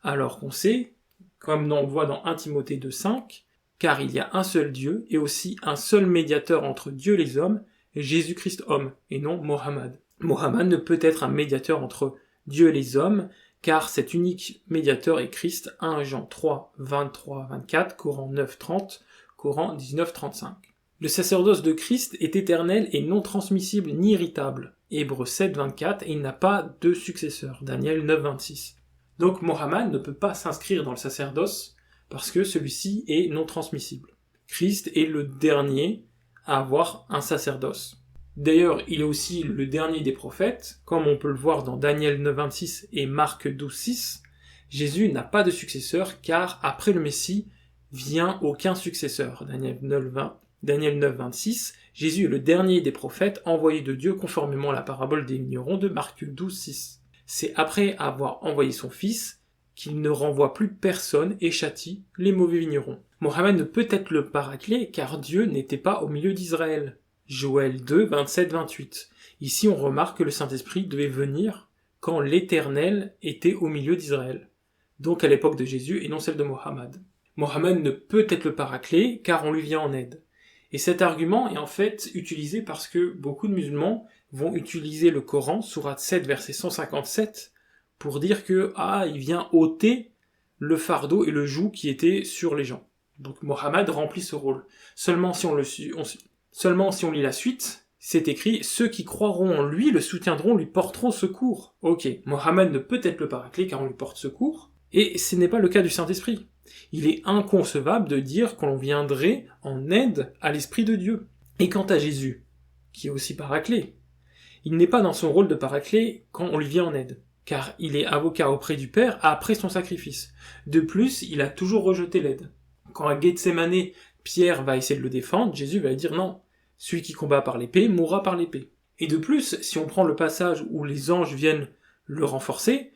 Alors qu'on sait, comme on le voit dans 1 Timothée 2,5, car il y a un seul Dieu et aussi un seul médiateur entre Dieu et les hommes, Jésus-Christ homme, et non Mohammed. Mohammed ne peut être un médiateur entre Dieu et les hommes, car cet unique médiateur est Christ, 1 Jean 3, 23-24, Coran 9, 30, Coran 19, 35. Le sacerdoce de Christ est éternel et non transmissible ni irritable. Hébreux 7, 24, et il n'a pas de successeur. Daniel 9, 26. Donc Mohammed ne peut pas s'inscrire dans le sacerdoce parce que celui-ci est non transmissible. Christ est le dernier à avoir un sacerdoce. D'ailleurs, il est aussi le dernier des prophètes, comme on peut le voir dans Daniel 9, 26 et Marc 12, 6. Jésus n'a pas de successeur car après le Messie vient aucun successeur. Daniel 9, 26, Jésus est le dernier des prophètes envoyé de Dieu conformément à la parabole des vignerons de Marc 12, 6. C'est après avoir envoyé son fils qu'il ne renvoie plus personne et châtie les mauvais vignerons. Mohammed ne peut être le Paraclet car Dieu n'était pas au milieu d'Israël. Joël 2, 27, 28. Ici on remarque que le Saint-Esprit devait venir quand l'Éternel était au milieu d'Israël. Donc à l'époque de Jésus et non celle de Mohammed. Mohammed ne peut être le Paraclet car on lui vient en aide. Et cet argument est en fait utilisé parce que beaucoup de musulmans vont utiliser le Coran, sourate 7, verset 157, pour dire que, il vient ôter le fardeau et le joug qui était sur les gens. Donc Mohammed remplit ce rôle. Seulement si on lit la suite, c'est écrit « Ceux qui croiront en lui le soutiendront, lui porteront secours ». Ok, Mohammed ne peut être le Paraclet car on lui porte secours, Et ce n'est pas le cas du Saint-Esprit. Il est inconcevable de dire qu'on viendrait en aide à l'Esprit de Dieu. Et quant à Jésus, qui est aussi paraclet, il n'est pas dans son rôle de paraclet quand on lui vient en aide, car il est avocat auprès du Père après son sacrifice. De plus, il a toujours rejeté l'aide. Quand à Gethsémane, Pierre va essayer de le défendre, Jésus va dire non, celui qui combat par l'épée mourra par l'épée. Et de plus, si on prend le passage où les anges viennent le renforcer,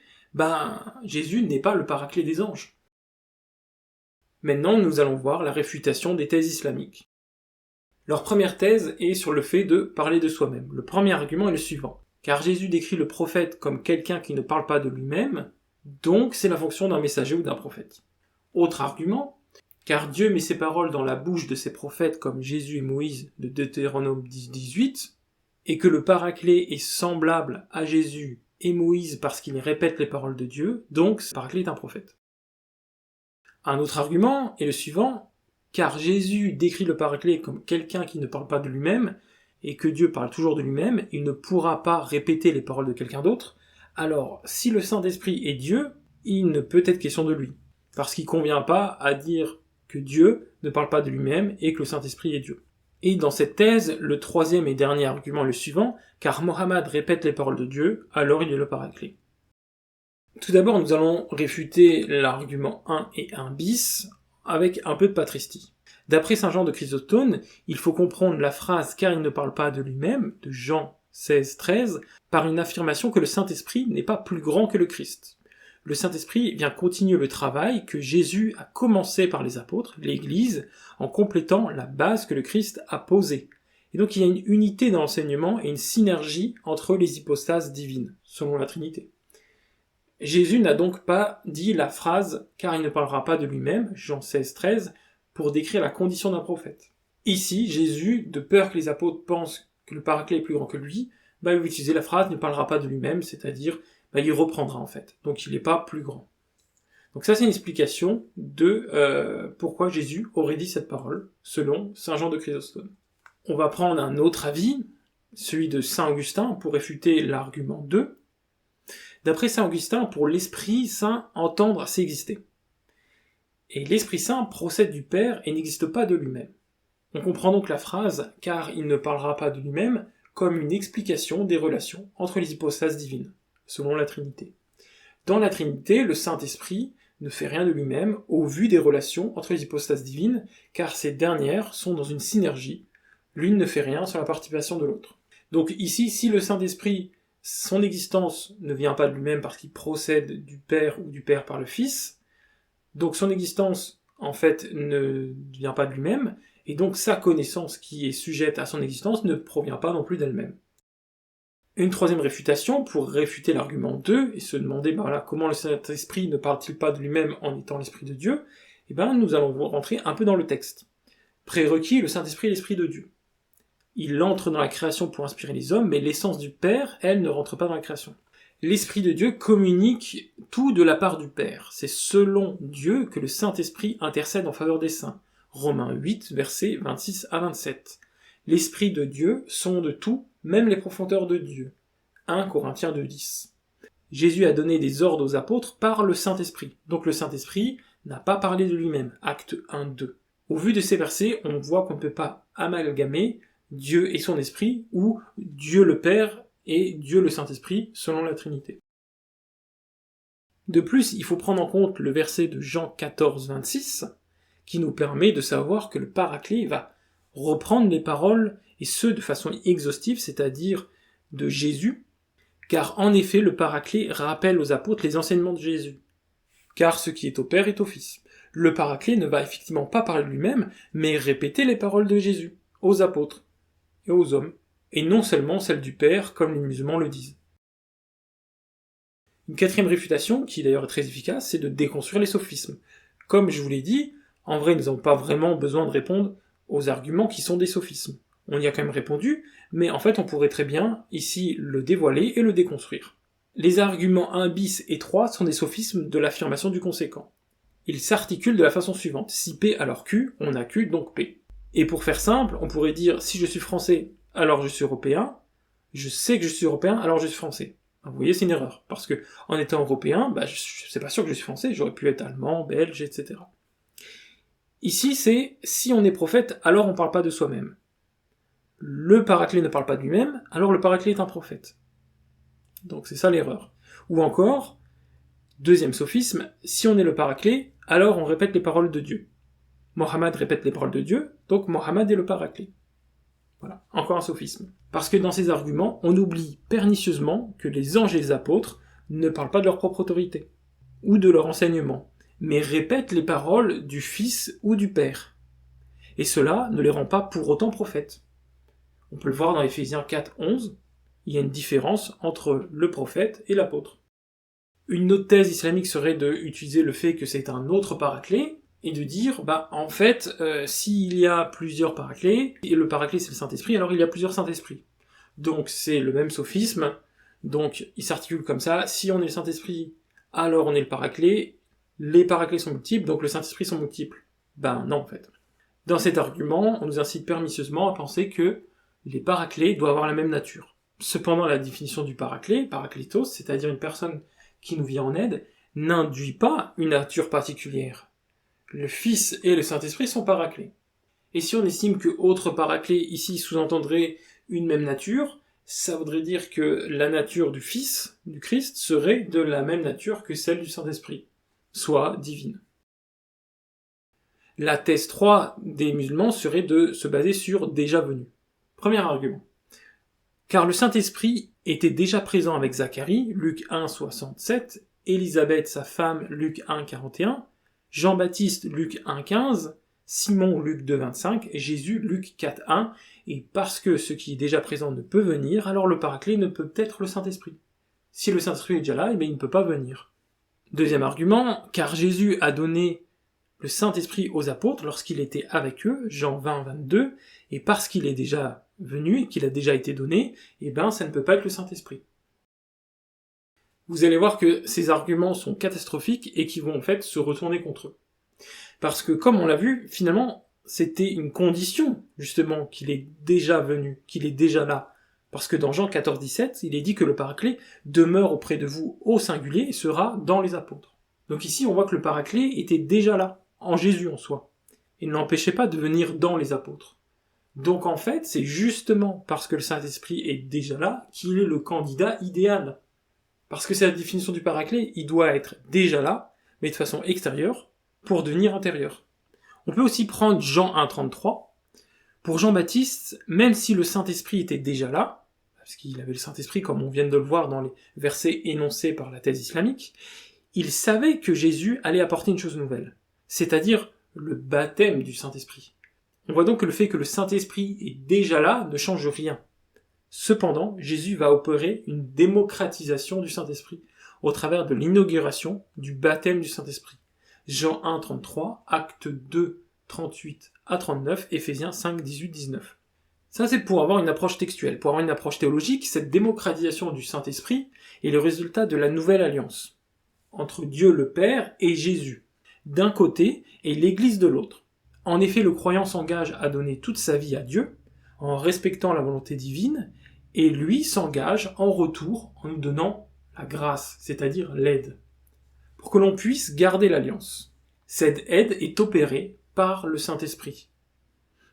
Jésus n'est pas le paraclet des anges. Maintenant, nous allons voir la réfutation des thèses islamiques. Leur première thèse est sur le fait de parler de soi-même. Le premier argument est le suivant. Car Jésus décrit le prophète comme quelqu'un qui ne parle pas de lui-même, donc c'est la fonction d'un messager ou d'un prophète. Autre argument, car Dieu met ses paroles dans la bouche de ses prophètes comme Jésus et Moïse de Deutéronome 10:18, et que le paraclet est semblable à Jésus et Moïse parce qu'il répète les paroles de Dieu, donc ce paraclet est un prophète. Un autre argument est le suivant, car Jésus décrit le paraclet comme quelqu'un qui ne parle pas de lui-même, et que Dieu parle toujours de lui-même, il ne pourra pas répéter les paroles de quelqu'un d'autre, alors si le Saint-Esprit est Dieu, il ne peut être question de lui, parce qu'il ne convient pas à dire que Dieu ne parle pas de lui-même et que le Saint-Esprit est Dieu. Et dans cette thèse, le troisième et dernier argument est le suivant, car Mohammed répète les paroles de Dieu, alors il est le paraclet. Tout d'abord, nous allons réfuter l'argument 1 et 1 bis avec un peu de patristie. D'après saint Jean de Chrysostome, il faut comprendre la phrase « car il ne parle pas de lui-même » de Jean 16:13 par une affirmation que le Saint-Esprit n'est pas plus grand que le Christ. Le Saint-Esprit vient continuer le travail que Jésus a commencé par les apôtres, l'Église, en complétant la base que le Christ a posée. Et donc il y a une unité dans l'enseignement et une synergie entre les hypostases divines, selon la Trinité. Jésus n'a donc pas dit la phrase « car il ne parlera pas de lui-même » Jean 16:13 pour décrire la condition d'un prophète. Ici, Jésus, de peur que les apôtres pensent que le paraclet est plus grand que lui, il va utiliser la phrase « ne parlera pas de lui-même », c'est-à-dire il reprendra en fait, donc il n'est pas plus grand. Donc ça c'est une explication de pourquoi Jésus aurait dit cette parole, selon saint Jean de Chrysostome. On va prendre un autre avis, celui de saint Augustin, pour réfuter l'argument 2. D'après saint Augustin, pour l'Esprit Saint, entendre c'est exister. Et l'Esprit Saint procède du Père et n'existe pas de lui-même. On comprend donc la phrase « car il ne parlera pas de lui-même » comme une explication des relations entre les hypostases divines, selon la Trinité. Dans la Trinité, le Saint-Esprit ne fait rien de lui-même au vu des relations entre les hypostases divines, car ces dernières sont dans une synergie, l'une ne fait rien sans la participation de l'autre. Donc ici, si le Saint-Esprit, son existence ne vient pas de lui-même parce qu'il procède du Père ou du Père par le Fils, donc son existence, en fait, ne vient pas de lui-même, et donc sa connaissance qui est sujette à son existence ne provient pas non plus d'elle-même. Une troisième réfutation, pour réfuter l'argument 2, et se demander comment le Saint-Esprit ne parle-t-il pas de lui-même en étant l'Esprit de Dieu, nous allons rentrer un peu dans le texte. Prérequis, le Saint-Esprit est l'Esprit de Dieu. Il entre dans la création pour inspirer les hommes, mais l'essence du Père, elle, ne rentre pas dans la création. L'Esprit de Dieu communique tout de la part du Père. C'est selon Dieu que le Saint-Esprit intercède en faveur des saints. Romains 8, versets 26 à 27. L'Esprit de Dieu sonde tout, même les profondeurs de Dieu. 1 Corinthiens 2:10. Jésus a donné des ordres aux apôtres par le Saint-Esprit. Donc le Saint-Esprit n'a pas parlé de lui-même. Acte 1-2. Au vu de ces versets, on voit qu'on ne peut pas amalgamer Dieu et son Esprit, ou Dieu le Père et Dieu le Saint-Esprit, selon la Trinité. De plus, il faut prendre en compte le verset de Jean 14:26, qui nous permet de savoir que le Paraclet va reprendre les paroles, et ce de façon exhaustive, c'est-à-dire de Jésus, car en effet le Paraclet rappelle aux apôtres les enseignements de Jésus. Car ce qui est au Père est au Fils. Le Paraclet ne va effectivement pas parler de lui-même, mais répéter les paroles de Jésus, aux apôtres et aux hommes, et non seulement celles du Père, comme les musulmans le disent. Une quatrième réfutation, qui d'ailleurs est très efficace, c'est de déconstruire les sophismes. Comme je vous l'ai dit, en vrai nous n'avons pas vraiment besoin de répondre aux arguments qui sont des sophismes. On y a quand même répondu, mais en fait on pourrait très bien ici le dévoiler et le déconstruire. Les arguments 1 bis et 3 sont des sophismes de l'affirmation du conséquent. Ils s'articulent de la façon suivante. Si P alors Q, on a Q donc P. Et pour faire simple, on pourrait dire si je suis français, alors je suis européen, je sais que je suis européen, alors je suis français. Vous voyez, c'est une erreur, parce que en étant européen, c'est pas sûr que je suis français, j'aurais pu être allemand, belge, etc. Ici, c'est si on est prophète, alors on parle pas de soi-même. Le paraclet ne parle pas de lui-même, alors le paraclet est un prophète. Donc c'est ça l'erreur. Ou encore, deuxième sophisme, si on est le paraclet, alors on répète les paroles de Dieu. Mohammed répète les paroles de Dieu, donc Mohammed est le paraclet. Voilà, encore un sophisme. Parce que dans ces arguments, on oublie pernicieusement que les anges et les apôtres ne parlent pas de leur propre autorité, ou de leur enseignement, mais répètent les paroles du Fils ou du Père. Et cela ne les rend pas pour autant prophètes. On peut le voir dans Éphésiens 4:11, il y a une différence entre le prophète et l'apôtre. Une autre thèse islamique serait d'utiliser le fait que c'est un autre paraclet, et de dire, en fait, s'il y a plusieurs paraclets, et le paraclet c'est le Saint-Esprit, alors il y a plusieurs Saint-Esprit. Donc c'est le même sophisme, donc il s'articule comme ça, si on est le Saint-Esprit, alors on est le paraclet, les paraclets sont multiples, donc le Saint-Esprit sont multiples. Non en fait. Dans cet argument, on nous incite pernicieusement à penser que les paraclets doivent avoir la même nature. Cependant, la définition du paraclet, parakletos, c'est-à-dire une personne qui nous vient en aide, n'induit pas une nature particulière. Le Fils et le Saint-Esprit sont paraclets. Et si on estime que autre paraclet ici sous-entendrait une même nature, ça voudrait dire que la nature du Fils, du Christ, serait de la même nature que celle du Saint-Esprit, soit divine. La thèse 3 des musulmans serait de se baser sur déjà venu. Premier argument. Car le Saint-Esprit était déjà présent avec Zacharie, Luc 1,67, Élisabeth, sa femme, Luc 1,41, Jean-Baptiste, Luc 1,15, Simon, Luc 2,25, et Jésus, Luc 4,1, et parce que ce qui est déjà présent ne peut venir, alors le paraclet ne peut être le Saint-Esprit. Si le Saint-Esprit est déjà là, il ne peut pas venir. Deuxième argument, car Jésus a donné le Saint-Esprit aux apôtres lorsqu'il était avec eux, Jean 20,22, et parce qu'il est déjà venu et qu'il a déjà été donné, ça ne peut pas être le Saint-Esprit. Vous allez voir que ces arguments sont catastrophiques et qui vont en fait se retourner contre eux. Parce que, comme on l'a vu, finalement, c'était une condition, justement, qu'il est déjà venu, qu'il est déjà là. Parce que dans Jean 14,17, il est dit que le Paraclet demeure auprès de vous au singulier et sera dans les apôtres. Donc ici, on voit que le Paraclet était déjà là, en Jésus en soi. Il ne l'empêchait pas de venir dans les apôtres. Donc en fait, c'est justement parce que le Saint-Esprit est déjà là qu'il est le candidat idéal. Parce que c'est la définition du Paraclet, il doit être déjà là, mais de façon extérieure, pour devenir intérieur. On peut aussi prendre Jean 1,33. Pour Jean-Baptiste, même si le Saint-Esprit était déjà là, parce qu'il avait le Saint-Esprit comme on vient de le voir dans les versets énoncés par la thèse islamique, il savait que Jésus allait apporter une chose nouvelle, c'est-à-dire le baptême du Saint-Esprit. On voit donc que le fait que le Saint-Esprit est déjà là ne change rien. Cependant, Jésus va opérer une démocratisation du Saint-Esprit au travers de l'inauguration du baptême du Saint-Esprit. Jean 1,33, Acte 2, 38 à 39, Éphésiens 5, 18, 19. Ça, c'est pour avoir une approche textuelle. Pour avoir une approche théologique, cette démocratisation du Saint-Esprit est le résultat de la nouvelle alliance entre Dieu le Père et Jésus, d'un côté, et l'Église de l'autre. En effet, le croyant s'engage à donner toute sa vie à Dieu, en respectant la volonté divine, et lui s'engage en retour en nous donnant la grâce, c'est-à-dire l'aide, pour que l'on puisse garder l'alliance. Cette aide est opérée par le Saint-Esprit.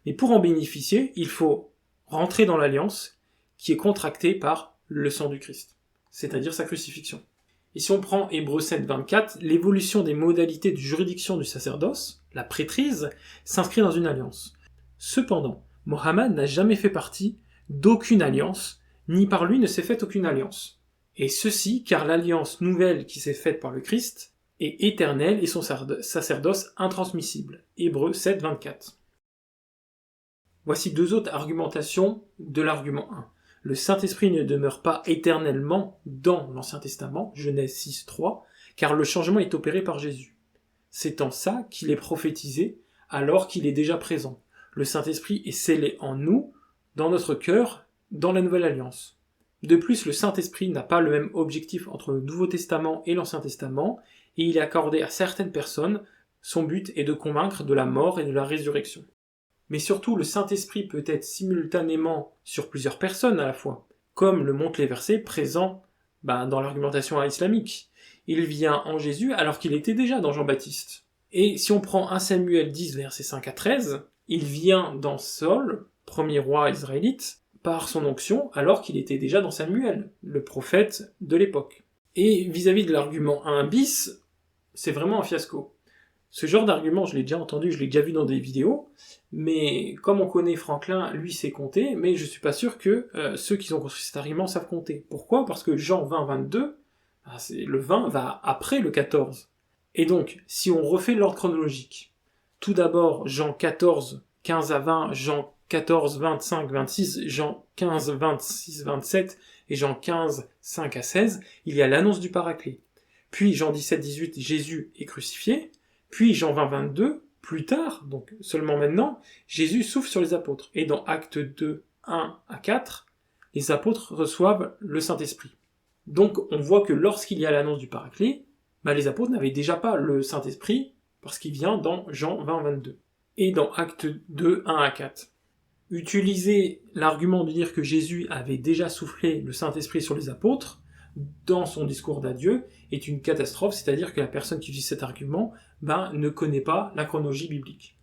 Et pour en bénéficier, il faut rentrer dans l'alliance qui est contractée par le sang du Christ, c'est-à-dire sa crucifixion. Et si on prend Hébreux 7, 24, l'évolution des modalités de juridiction du sacerdoce, la prêtrise, s'inscrit dans une alliance. Cependant, Mohammed n'a jamais fait partie d'aucune alliance, ni par lui ne s'est faite aucune alliance. Et ceci car l'alliance nouvelle qui s'est faite par le Christ est éternelle et son sacerdoce intransmissible. Hébreux 7, 24. Voici deux autres argumentations de l'argument 1. Le Saint-Esprit ne demeure pas éternellement dans l'Ancien Testament, Genèse 6, 3, car le changement est opéré par Jésus. C'est en ça qu'il est prophétisé alors qu'il est déjà présent. Le Saint-Esprit est scellé en nous, dans notre cœur, dans la Nouvelle Alliance. De plus, le Saint-Esprit n'a pas le même objectif entre le Nouveau Testament et l'Ancien Testament, et il est accordé à certaines personnes. Son but est de convaincre de la mort et de la résurrection. Mais surtout, le Saint-Esprit peut être simultanément sur plusieurs personnes à la fois, comme le montrent les versets présents dans l'argumentation islamique. Il vient en Jésus alors qu'il était déjà dans Jean-Baptiste. Et si on prend 1 Samuel 10, versets 5 à 13, il vient dans Saul, premier roi israélite, par son onction, alors qu'il était déjà dans Samuel, le prophète de l'époque. Et vis-à-vis de l'argument 1 bis, c'est vraiment un fiasco. Ce genre d'argument, je l'ai déjà entendu, je l'ai déjà vu dans des vidéos, mais comme on connaît Franklin, lui sait compter, mais je suis pas sûr que ceux qui ont construit cet argument savent compter. Pourquoi ? Parce que Jean 20, 22, le 20 va après le 14. Et donc, si on refait l'ordre chronologique, tout d'abord Jean 14, 15 à 20, Jean 14, 25, 26, Jean 15, 26, 27 et Jean 15, 5 à 16, il y a l'annonce du Paraclet. Puis Jean 17, 18, Jésus est crucifié. Puis Jean 20, 22, plus tard, donc seulement maintenant, Jésus souffle sur les apôtres. Et dans Actes 2, 1 à 4, les apôtres reçoivent le Saint-Esprit. Donc on voit que lorsqu'il y a l'annonce du Paraclet, les apôtres n'avaient déjà pas le Saint-Esprit, parce qu'il vient dans Jean 20, 22. Et dans Actes 2, 1 à 4. Utiliser l'argument de dire que Jésus avait déjà soufflé le Saint-Esprit sur les apôtres, dans son discours d'adieu, est une catastrophe, c'est-à-dire que la personne qui utilise cet argument ne connaît pas la chronologie biblique.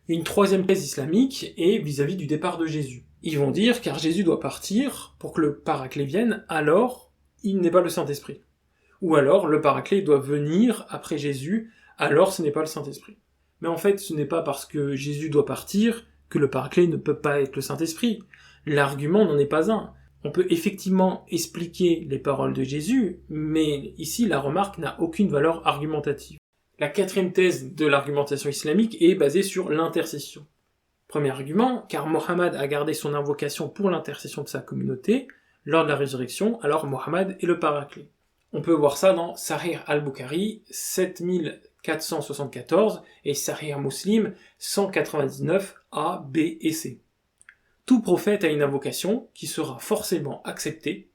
Une troisième thèse islamique est vis-à-vis du départ de Jésus. Ils vont dire, car Jésus doit partir pour que le Paraclet vienne, alors il n'est pas le Saint-Esprit. Ou alors le Paraclet doit venir après Jésus, alors ce n'est pas le Saint-Esprit. Mais en fait, ce n'est pas parce que Jésus doit partir que le Paraclet ne peut pas être le Saint-Esprit. L'argument n'en est pas un. On peut effectivement expliquer les paroles de Jésus, mais ici la remarque n'a aucune valeur argumentative. La quatrième thèse de l'argumentation islamique est basée sur l'intercession. Premier argument, car Mohammed a gardé son invocation pour l'intercession de sa communauté lors de la résurrection, alors Mohammed est le Paraclet. On peut voir ça dans Sahih al-Bukhari 7474 et Sahih Muslim 199 A, B et C. Tout prophète a une invocation qui sera forcément acceptée,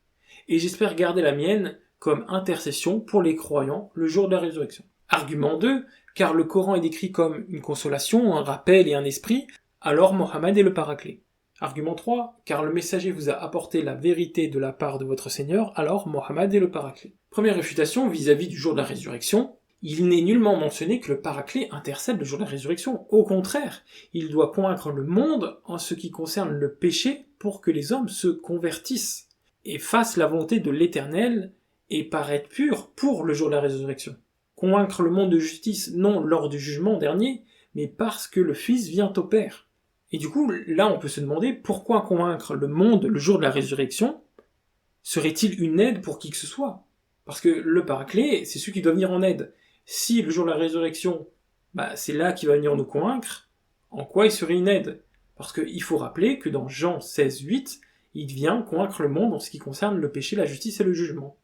et j'espère garder la mienne comme intercession pour les croyants le jour de la résurrection. Argument 2, car le Coran est décrit comme une consolation, un rappel et un esprit, alors Mohammed est le Paraclet. Argument 3, car le messager vous a apporté la vérité de la part de votre Seigneur, alors Mohammed est le Paraclet. Première réfutation vis-à-vis du jour de la résurrection, il n'est nullement mentionné que le Paraclet intercède le jour de la résurrection. Au contraire, il doit convaincre le monde en ce qui concerne le péché pour que les hommes se convertissent et fassent la volonté de l'Éternel et paraître purs pour le jour de la résurrection. Convaincre le monde de justice non lors du jugement dernier, mais parce que le Fils vient au Père. Et du coup, là on peut se demander pourquoi convaincre le monde le jour de la résurrection serait-il une aide pour qui que ce soit ? Parce que le Paraclet, c'est celui qui doit venir en aide. Si le jour de la résurrection, c'est là qu'il va venir nous convaincre, en quoi il serait une aide ? Parce qu'il faut rappeler que dans Jean 16, 8, il vient convaincre le monde en ce qui concerne le péché, la justice et le jugement.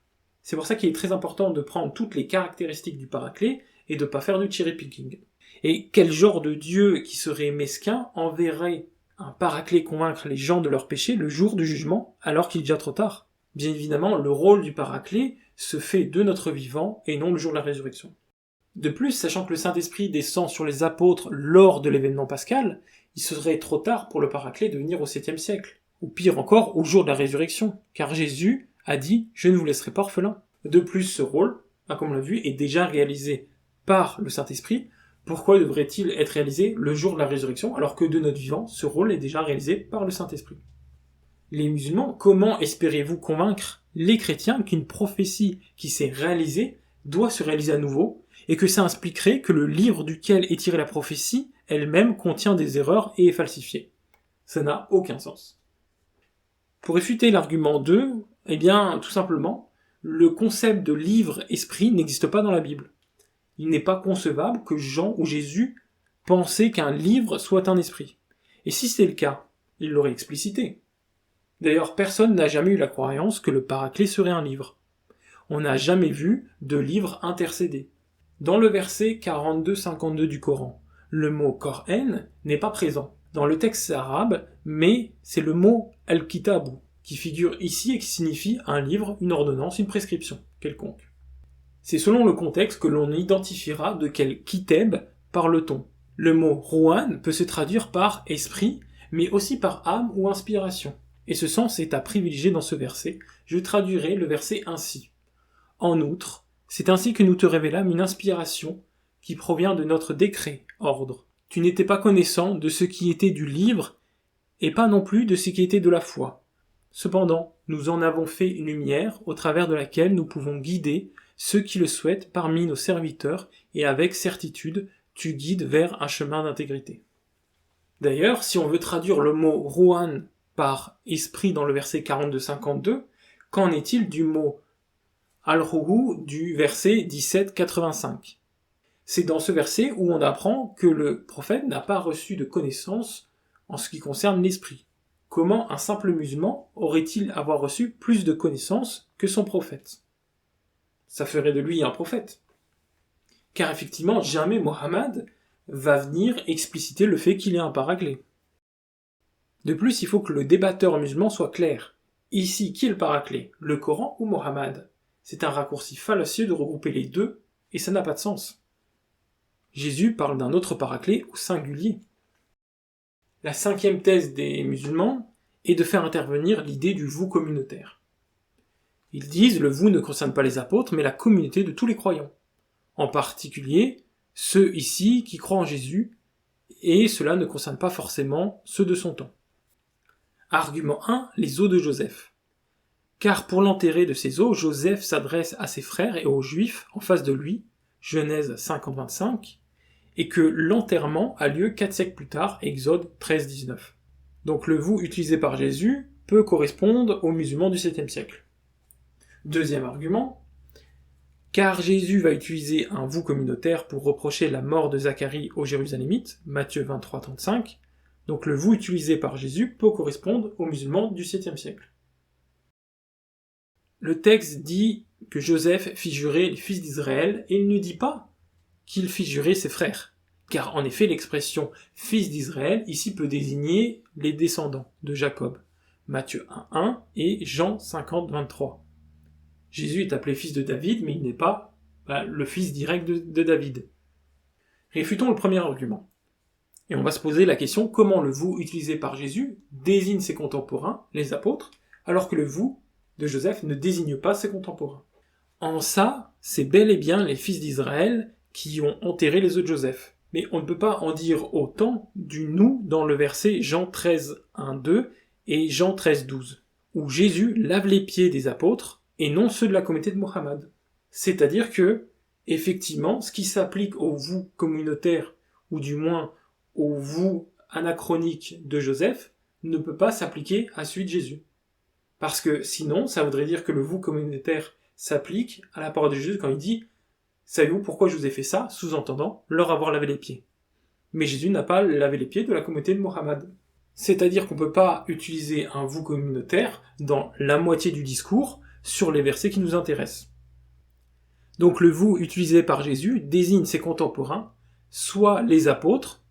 C'est pour ça qu'il est très important de prendre toutes les caractéristiques du Paraclet et de ne pas faire du cherry-picking. Et quel genre de Dieu qui serait mesquin enverrait un Paraclet convaincre les gens de leur péché le jour du jugement, alors qu'il est déjà trop tard ? Bien évidemment, le rôle du Paraclet se fait de notre vivant et non le jour de la résurrection. De plus, sachant que le Saint-Esprit descend sur les apôtres lors de l'événement pascal, il serait trop tard pour le Paraclet de venir au 7e siècle, ou pire encore, au jour de la résurrection, car Jésus a dit « Je ne vous laisserai pas orphelins ». De plus, ce rôle, comme on l'a vu, est déjà réalisé par le Saint-Esprit. Pourquoi devrait-il être réalisé le jour de la résurrection, alors que de notre vivant, ce rôle est déjà réalisé par le Saint-Esprit ? Les musulmans, comment espérez-vous convaincre les chrétiens qu'une prophétie qui s'est réalisée doit se réaliser à nouveau, et que ça impliquerait que le livre duquel est tirée la prophétie elle-même contient des erreurs et est falsifiée ? Ça n'a aucun sens. Pour réfuter l'argument 2, tout simplement, le concept de livre-esprit n'existe pas dans la Bible. Il n'est pas concevable que Jean ou Jésus pensaient qu'un livre soit un esprit. Et si c'était le cas, il l'aurait explicité. D'ailleurs, personne n'a jamais eu la croyance que le Paraclet serait un livre. On n'a jamais vu de livre intercédé. Dans le verset 42-52 du Coran, le mot « Qur'an » n'est pas présent dans le texte arabe, mais c'est le mot « al-kitabu » qui figure ici et qui signifie un livre, une ordonnance, une prescription quelconque. C'est selon le contexte que l'on identifiera de quel kitab parle-t-on. Le mot « ruhan » peut se traduire par « esprit », mais aussi par « âme » ou « inspiration ». Et ce sens est à privilégier dans ce verset. Je traduirai le verset ainsi. En outre, c'est ainsi que nous te révélâmes une inspiration qui provient de notre décret, ordre. Tu n'étais pas connaissant de ce qui était du livre, et pas non plus de ce qui était de la foi. Cependant, nous en avons fait une lumière au travers de laquelle nous pouvons guider ceux qui le souhaitent parmi nos serviteurs, et avec certitude, tu guides vers un chemin d'intégrité. D'ailleurs, si on veut traduire le mot Ruhan par esprit dans le verset 42-52, qu'en est-il du mot Al-Ruhu du verset 17-85 ? C'est dans ce verset où on apprend que le prophète n'a pas reçu de connaissance en ce qui concerne l'esprit. Comment un simple musulman aurait-il avoir reçu plus de connaissances que son prophète ? Ça ferait de lui un prophète. Car effectivement, jamais Mohammed va venir expliciter le fait qu'il est un paraclet. De plus, il faut que le débatteur musulman soit clair. Ici, qui est le paraclet ? Le Coran ou Mohammed ? C'est un raccourci fallacieux de regrouper les deux, et ça n'a pas de sens. Jésus parle d'un autre paraclet au singulier. La 5e thèse des musulmans est de faire intervenir l'idée du vous communautaire. Ils disent le vous ne concerne pas les apôtres, mais la communauté de tous les croyants. En particulier, ceux ici qui croient en Jésus, et cela ne concerne pas forcément ceux de son temps. Argument 1, les os de Joseph. Car pour l'enterrer de ses os, Joseph s'adresse à ses frères et aux Juifs en face de lui, Genèse 50-25, et que l'enterrement a lieu 4 siècles plus tard, Exode 13-19. Donc le vous utilisé par Jésus peut correspondre aux musulmans du 7e siècle. Deuxième argument, car Jésus va utiliser un vous communautaire pour reprocher la mort de Zacharie aux Jérusalémites, Matthieu 23-35, donc le vous utilisé par Jésus peut correspondre aux musulmans du 7e siècle. Le texte dit que Joseph fit jurer les fils d'Israël, et il ne dit pas qu'il fit jurer ses frères. Car en effet, l'expression « fils d'Israël » ici peut désigner les descendants de Jacob, Matthieu 1.1 et Jean 50.23. Jésus est appelé fils de David, mais il n'est pas le fils direct de David. Réfutons le premier argument. Et on va se poser la question comment le « vous » utilisé par Jésus désigne ses contemporains, les apôtres, alors que le « vous » de Joseph ne désigne pas ses contemporains. En ça, c'est bel et bien les fils d'Israël qui ont enterré les œufs de Joseph. Mais on ne peut pas en dire autant du nous dans le verset Jean 13.1-2 et Jean 13.12, où Jésus lave les pieds des apôtres et non ceux de la communauté de Mohammed. C'est-à-dire que, effectivement, ce qui s'applique au vous communautaire, ou du moins au vous anachronique de Joseph, ne peut pas s'appliquer à celui de Jésus. Parce que sinon, ça voudrait dire que le vous communautaire s'applique à la parole de Jésus quand il dit « Savez-vous pourquoi je vous ai fait ça ?» sous-entendant leur avoir lavé les pieds. Mais Jésus n'a pas lavé les pieds de la communauté de Mohammed. C'est-à-dire qu'on ne peut pas utiliser un vous communautaire dans la moitié du discours sur les versets qui nous intéressent. Donc le vous utilisé par Jésus désigne ses contemporains, soit les apôtres,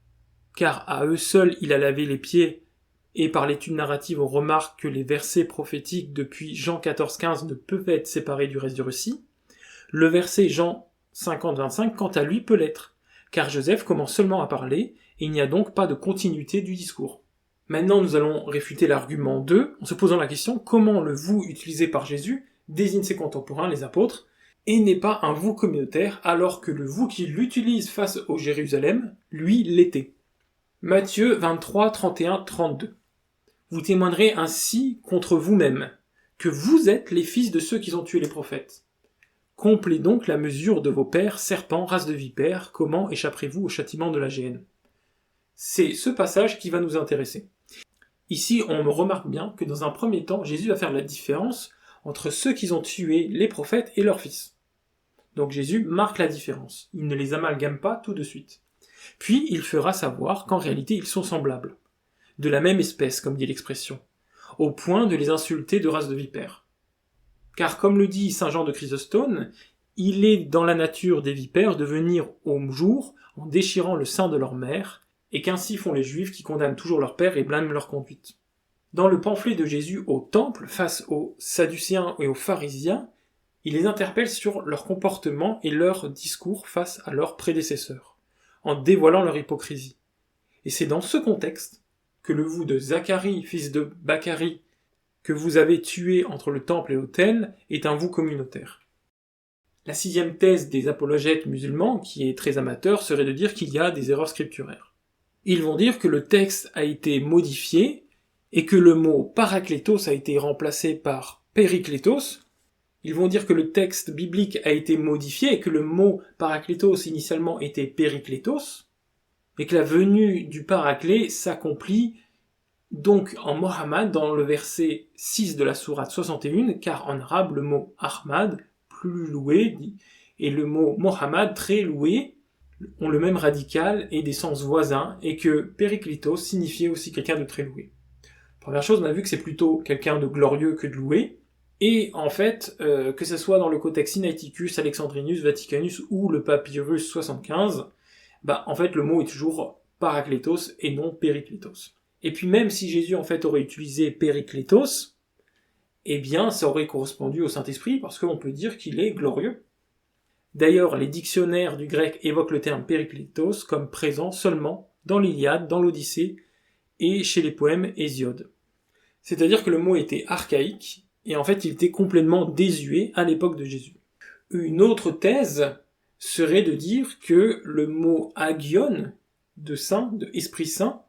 car à eux seuls il a lavé les pieds, et par l'étude narrative on remarque que les versets prophétiques depuis Jean 14-15 ne peuvent être séparés du reste du récit. Le verset Jean 50-25 quant à lui peut l'être, car Joseph commence seulement à parler, et il n'y a donc pas de continuité du discours. Maintenant nous allons réfuter l'argument 2, en se posant la question comment le vous utilisé par Jésus désigne ses contemporains, les apôtres, et n'est pas un vous communautaire, alors que le vous qui l'utilise face au Jérusalem, lui, l'était. Matthieu 23, 31, 32. Vous témoignerez ainsi contre vous-même, que vous êtes les fils de ceux qui ont tué les prophètes. Comblez donc la mesure de vos pères, serpents, race de vipères, comment échapperez-vous au châtiment de la géhenne ? C'est ce passage qui va nous intéresser. Ici, on remarque bien que dans un premier temps, Jésus va faire la différence entre ceux qui ont tué les prophètes et leurs fils. Donc Jésus marque la différence. Il ne les amalgame pas tout de suite. Puis il fera savoir qu'en réalité ils sont semblables. De la même espèce, comme dit l'expression. Au point de les insulter de race de vipères. Car comme le dit saint Jean de Chrysostome, il est dans la nature des vipères de venir au jour en déchirant le sein de leur mère, et qu'ainsi font les juifs qui condamnent toujours leur père et blâment leur conduite. Dans le pamphlet de Jésus au temple, face aux Sadducéens et aux pharisiens, il les interpelle sur leur comportement et leur discours face à leurs prédécesseurs, en dévoilant leur hypocrisie. Et c'est dans ce contexte que le vous de Zacharie, fils de Bachari, que vous avez tué entre le temple et l'autel est un vous communautaire. La 6e thèse des apologètes musulmans, qui est très amateur, serait de dire qu'il y a des erreurs scripturaires. Ils vont dire que le texte a été modifié et que le mot paraklétos a été remplacé par périklétos. Ils vont dire que le texte biblique a été modifié et que le mot paraklétos initialement était périklétos, et que la venue du paraclet s'accomplit donc en Mohammed dans le verset 6 de la sourate 61, car en arabe le mot Ahmad, plus loué, et le mot Mohammed, très loué, ont le même radical et des sens voisins, et que périklétos signifiait aussi quelqu'un de très loué. Première chose, on a vu que c'est plutôt quelqu'un de glorieux que de loué, et en fait, que ce soit dans le Codex Sinaiticus, Alexandrinus, Vaticanus ou le Papyrus 75, en fait le mot est toujours paraklétos et non périklétos. Et puis même si Jésus en fait aurait utilisé périklétos, eh bien ça aurait correspondu au Saint-Esprit, parce qu'on peut dire qu'il est glorieux. D'ailleurs, les dictionnaires du grec évoquent le terme périklétos comme présent seulement dans l'Iliade, dans l'Odyssée et chez les poèmes Hésiode. C'est-à-dire que le mot était archaïque, et en fait il était complètement désuet à l'époque de Jésus. Une autre thèse serait de dire que le mot agion, de saint, de esprit saint,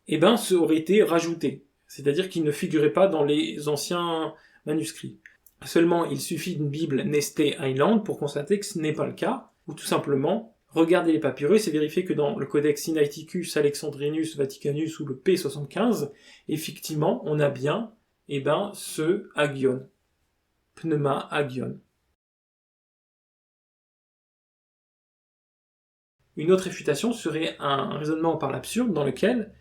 ça aurait été rajouté. C'est-à-dire qu'il ne figurait pas dans les anciens manuscrits. Seulement, il suffit d'une Bible Neste Island pour constater que ce n'est pas le cas, ou tout simplement, regardez les papyrus et vérifiez que dans le Codex Sinaiticus, Alexandrinus, Vaticanus ou le P75, effectivement, on a bien, ce agion. Pneuma agion. Une autre réfutation serait un raisonnement par l'absurde dans lequel,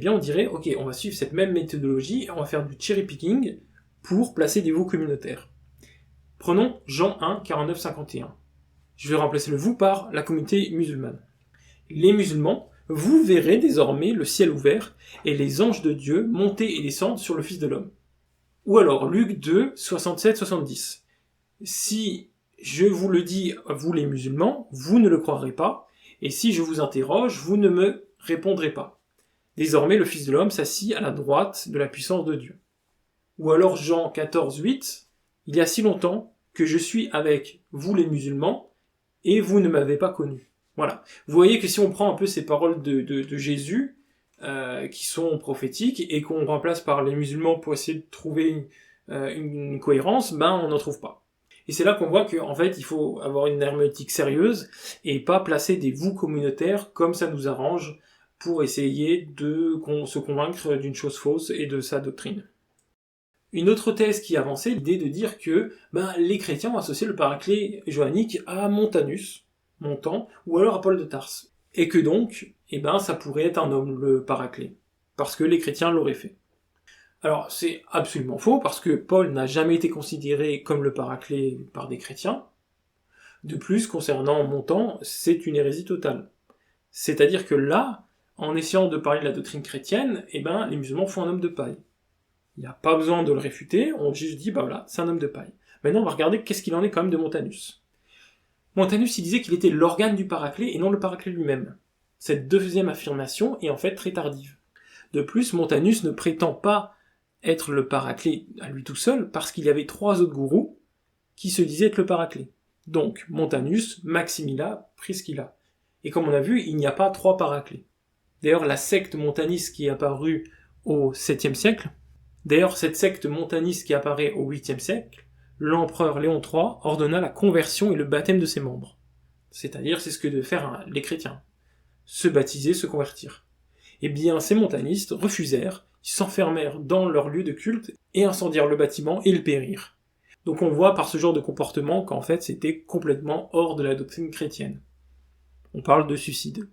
on dirait, ok, on va suivre cette même méthodologie et on va faire du cherry picking pour placer des vous communautaires. Prenons Jean 1, 49-51. Je vais remplacer le vous par la communauté musulmane. Les musulmans, vous verrez désormais le ciel ouvert et les anges de Dieu monter et descendre sur le Fils de l'homme. Ou alors Luc 2, 67-70. Si je vous le dis, vous les musulmans, vous ne le croirez pas, et si je vous interroge, vous ne me répondrez pas. Désormais, le Fils de l'homme s'assit à la droite de la puissance de Dieu. Ou alors Jean 14, 8, il y a si longtemps que je suis avec vous les musulmans, et vous ne m'avez pas connu. Voilà. Vous voyez que si on prend un peu ces paroles de Jésus, qui sont prophétiques, et qu'on remplace par les musulmans pour essayer de trouver une cohérence, on n'en trouve pas. Et c'est là qu'on voit qu'en fait, il faut avoir une herméneutique sérieuse, et pas placer des vous communautaires comme ça nous arrange, pour essayer de se convaincre d'une chose fausse et de sa doctrine. Une autre thèse qui avançait l'idée de dire que les chrétiens ont associé le paraclet johannique à Montanus, Montan, ou alors à Paul de Tarse. Et que donc, ça pourrait être un homme, le paraclet, parce que les chrétiens l'auraient fait. Alors, c'est absolument faux, parce que Paul n'a jamais été considéré comme le paraclet par des chrétiens. De plus, concernant Montan, c'est une hérésie totale. C'est-à-dire que là, en essayant de parler de la doctrine chrétienne, les musulmans font un homme de paille. Il n'y a pas besoin de le réfuter, on juste dit, voilà, c'est un homme de paille. Maintenant, on va regarder qu'est-ce qu'il en est quand même de Montanus. Montanus, il disait qu'il était l'organe du paraclet et non le paraclet lui-même. Cette deuxième affirmation est en fait très tardive. De plus, Montanus ne prétend pas être le paraclet à lui tout seul, parce qu'il y avait 3 autres gourous qui se disaient être le paraclet. Donc, Montanus, Maximilla, Priscilla. Et comme on a vu, il n'y a pas 3 paraclets. D'ailleurs, la secte montaniste qui est apparue au 7e siècle, cette secte montaniste qui apparaît au 8e siècle, l'empereur Léon III ordonna la conversion et le baptême de ses membres. C'est-à-dire, c'est ce que devaient faire les chrétiens. Se baptiser, se convertir. Ces montanistes refusèrent, ils s'enfermèrent dans leur lieu de culte et incendièrent le bâtiment et le périrent. Donc on voit par ce genre de comportement qu'en fait c'était complètement hors de la doctrine chrétienne. On parle de suicide.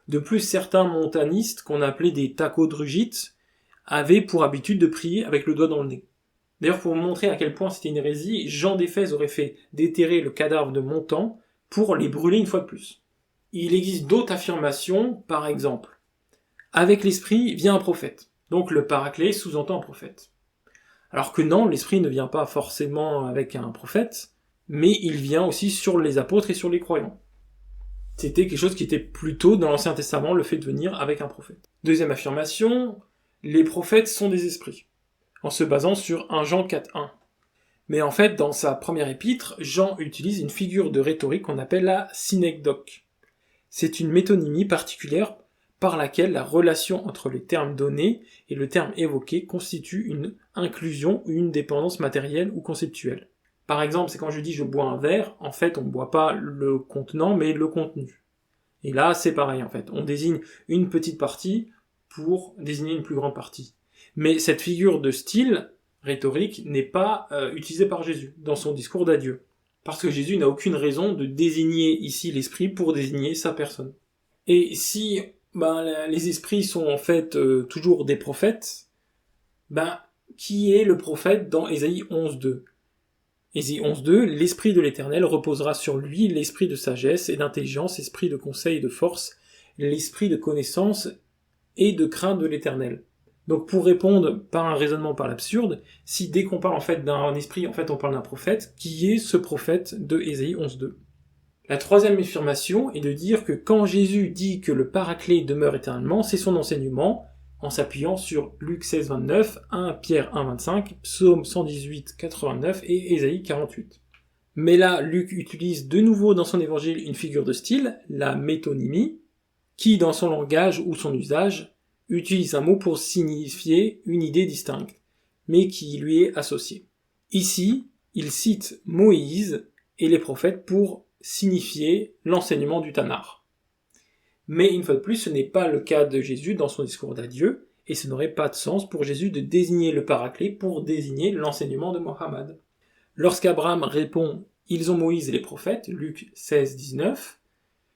De plus, certains montanistes, qu'on appelait des tacodrugites, avaient pour habitude de prier avec le doigt dans le nez. D'ailleurs, pour vous montrer à quel point c'était une hérésie, Jean d'Éphèse aurait fait déterrer le cadavre de Montan pour les brûler une fois de plus. Il existe d'autres affirmations, par exemple, avec l'esprit vient un prophète. Donc le paraclet sous-entend un prophète. Alors que non, l'esprit ne vient pas forcément avec un prophète, mais il vient aussi sur les apôtres et sur les croyants. C'était quelque chose qui était plutôt dans l'Ancien Testament, le fait de venir avec un prophète. Deuxième affirmation, les prophètes sont des esprits. en se basant sur 1 Jean 4.1. Mais en fait, dans sa première épître, Jean utilise une figure de rhétorique qu'on appelle la synecdoque. C'est une métonymie particulière par laquelle la relation entre les termes donnés et le terme évoqué constitue une inclusion ou une dépendance matérielle ou conceptuelle. Par exemple, c'est quand je dis je bois un verre, en fait on ne boit pas le contenant mais le contenu. Et là c'est pareil en fait, on désigne une petite partie pour désigner une plus grande partie. Mais cette figure de style rhétorique n'est pas utilisée par Jésus dans son discours d'adieu. Parce que Jésus n'a aucune raison de désigner ici l'esprit pour désigner sa personne. Et si les esprits sont en fait toujours des prophètes, qui est le prophète dans Ésaïe 11.2 ? Ésaïe 11.2, l'esprit de l'Éternel reposera sur lui, l'esprit de sagesse et d'intelligence, l'esprit de conseil et de force, l'esprit de connaissance et de crainte de l'Éternel. Donc pour répondre par un raisonnement par l'absurde, si dès qu'on parle en fait d'un esprit, en fait on parle d'un prophète, qui est ce prophète de Ésaïe 11.2 ? La troisième affirmation est de dire que quand Jésus dit que le Paraclet demeure éternellement, c'est son enseignement, en s'appuyant sur Luc 16.29, 1 Pierre 1.25, Psaume 118.89 et Ésaïe 48. Mais là, Luc utilise de nouveau dans son évangile une figure de style, la métonymie, qui dans son langage ou son usage, utilise un mot pour signifier une idée distincte, mais qui lui est associée. Ici, il cite Moïse et les prophètes pour signifier l'enseignement du Tanakh. Mais une fois de plus, ce n'est pas le cas de Jésus dans son discours d'adieu, et ce n'aurait pas de sens pour Jésus de désigner le Paraclet pour désigner l'enseignement de Mohammed. Lorsqu'Abraham répond « Ils ont Moïse et les prophètes » Luc 16.19,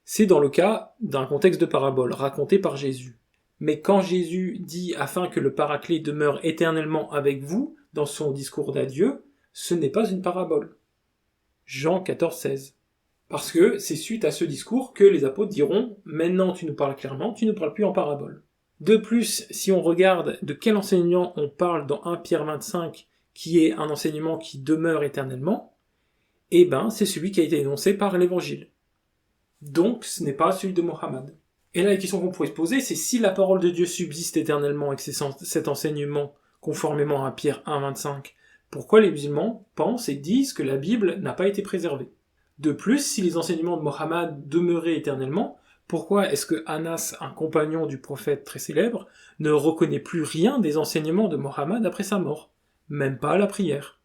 c'est dans le cas d'un contexte de parabole raconté par Jésus. Mais quand Jésus dit « Afin que le Paraclet demeure éternellement avec vous » dans son discours d'adieu, ce n'est pas une parabole. Jean 14.16. Parce que c'est suite à ce discours que les apôtres diront « Maintenant tu nous parles clairement, tu ne nous parles plus en parabole ». De plus, si on regarde de quel enseignement on parle dans 1 Pierre 25, qui est un enseignement qui demeure éternellement, c'est celui qui a été énoncé par l'Évangile. Donc ce n'est pas celui de Mohammed. Et là la question qu'on pourrait se poser, c'est si la parole de Dieu subsiste éternellement et que c'est cet enseignement, conformément à Pierre 1.25, pourquoi les musulmans pensent et disent que la Bible n'a pas été préservée ? De plus, si les enseignements de Mohammed demeuraient éternellement, pourquoi est-ce que Anas, un compagnon du prophète très célèbre, ne reconnaît plus rien des enseignements de Mohammed après sa mort ? Même pas la prière.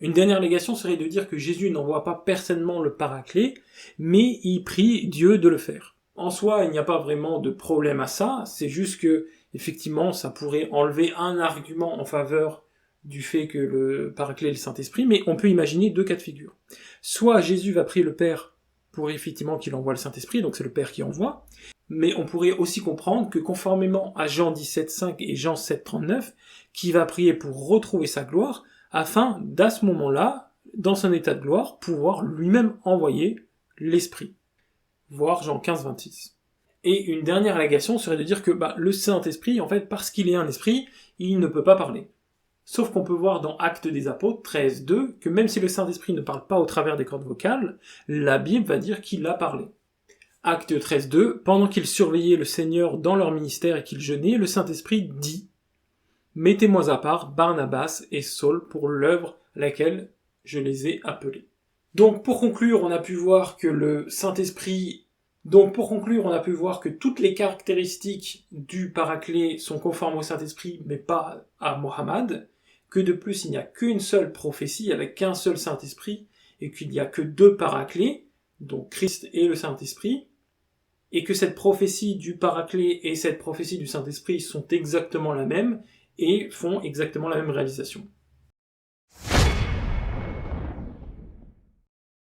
Une dernière allégation serait de dire que Jésus n'envoie pas personnellement le Paraclet, mais il prie Dieu de le faire. En soi, il n'y a pas vraiment de problème à ça, c'est juste que, effectivement, ça pourrait enlever un argument en faveur du fait que le Paraclet est le Saint-Esprit, mais on peut imaginer deux cas de figure. Soit Jésus va prier le Père pour effectivement qu'il envoie le Saint-Esprit, donc c'est le Père qui envoie, mais on pourrait aussi comprendre que conformément à Jean 17.5 et Jean 7.39, qui va prier pour retrouver sa gloire, afin d'à ce moment-là, dans son état de gloire, pouvoir lui-même envoyer l'Esprit. Voir Jean 15.26. Et une dernière allégation serait de dire que le Saint-Esprit, en fait, parce qu'il est un esprit, il ne peut pas parler. Sauf qu'on peut voir dans Actes des Apôtres 13.2 que même si le Saint-Esprit ne parle pas au travers des cordes vocales, la Bible va dire qu'il a parlé. Acte 13.2, pendant qu'ils surveillaient le Seigneur dans leur ministère et qu'ils jeûnaient, le Saint-Esprit dit « Mettez-moi à part Barnabas et Saul pour l'œuvre à laquelle je les ai appelés. » Donc pour conclure, on a pu voir que toutes les caractéristiques du Paraclet sont conformes au Saint-Esprit, mais pas à Mohammed, que de plus il n'y a qu'une seule prophétie avec qu'un seul Saint-Esprit, et qu'il n'y a que deux Paraclets, donc Christ et le Saint-Esprit, et que cette prophétie du Paraclet et cette prophétie du Saint-Esprit sont exactement la même, et font exactement la même réalisation.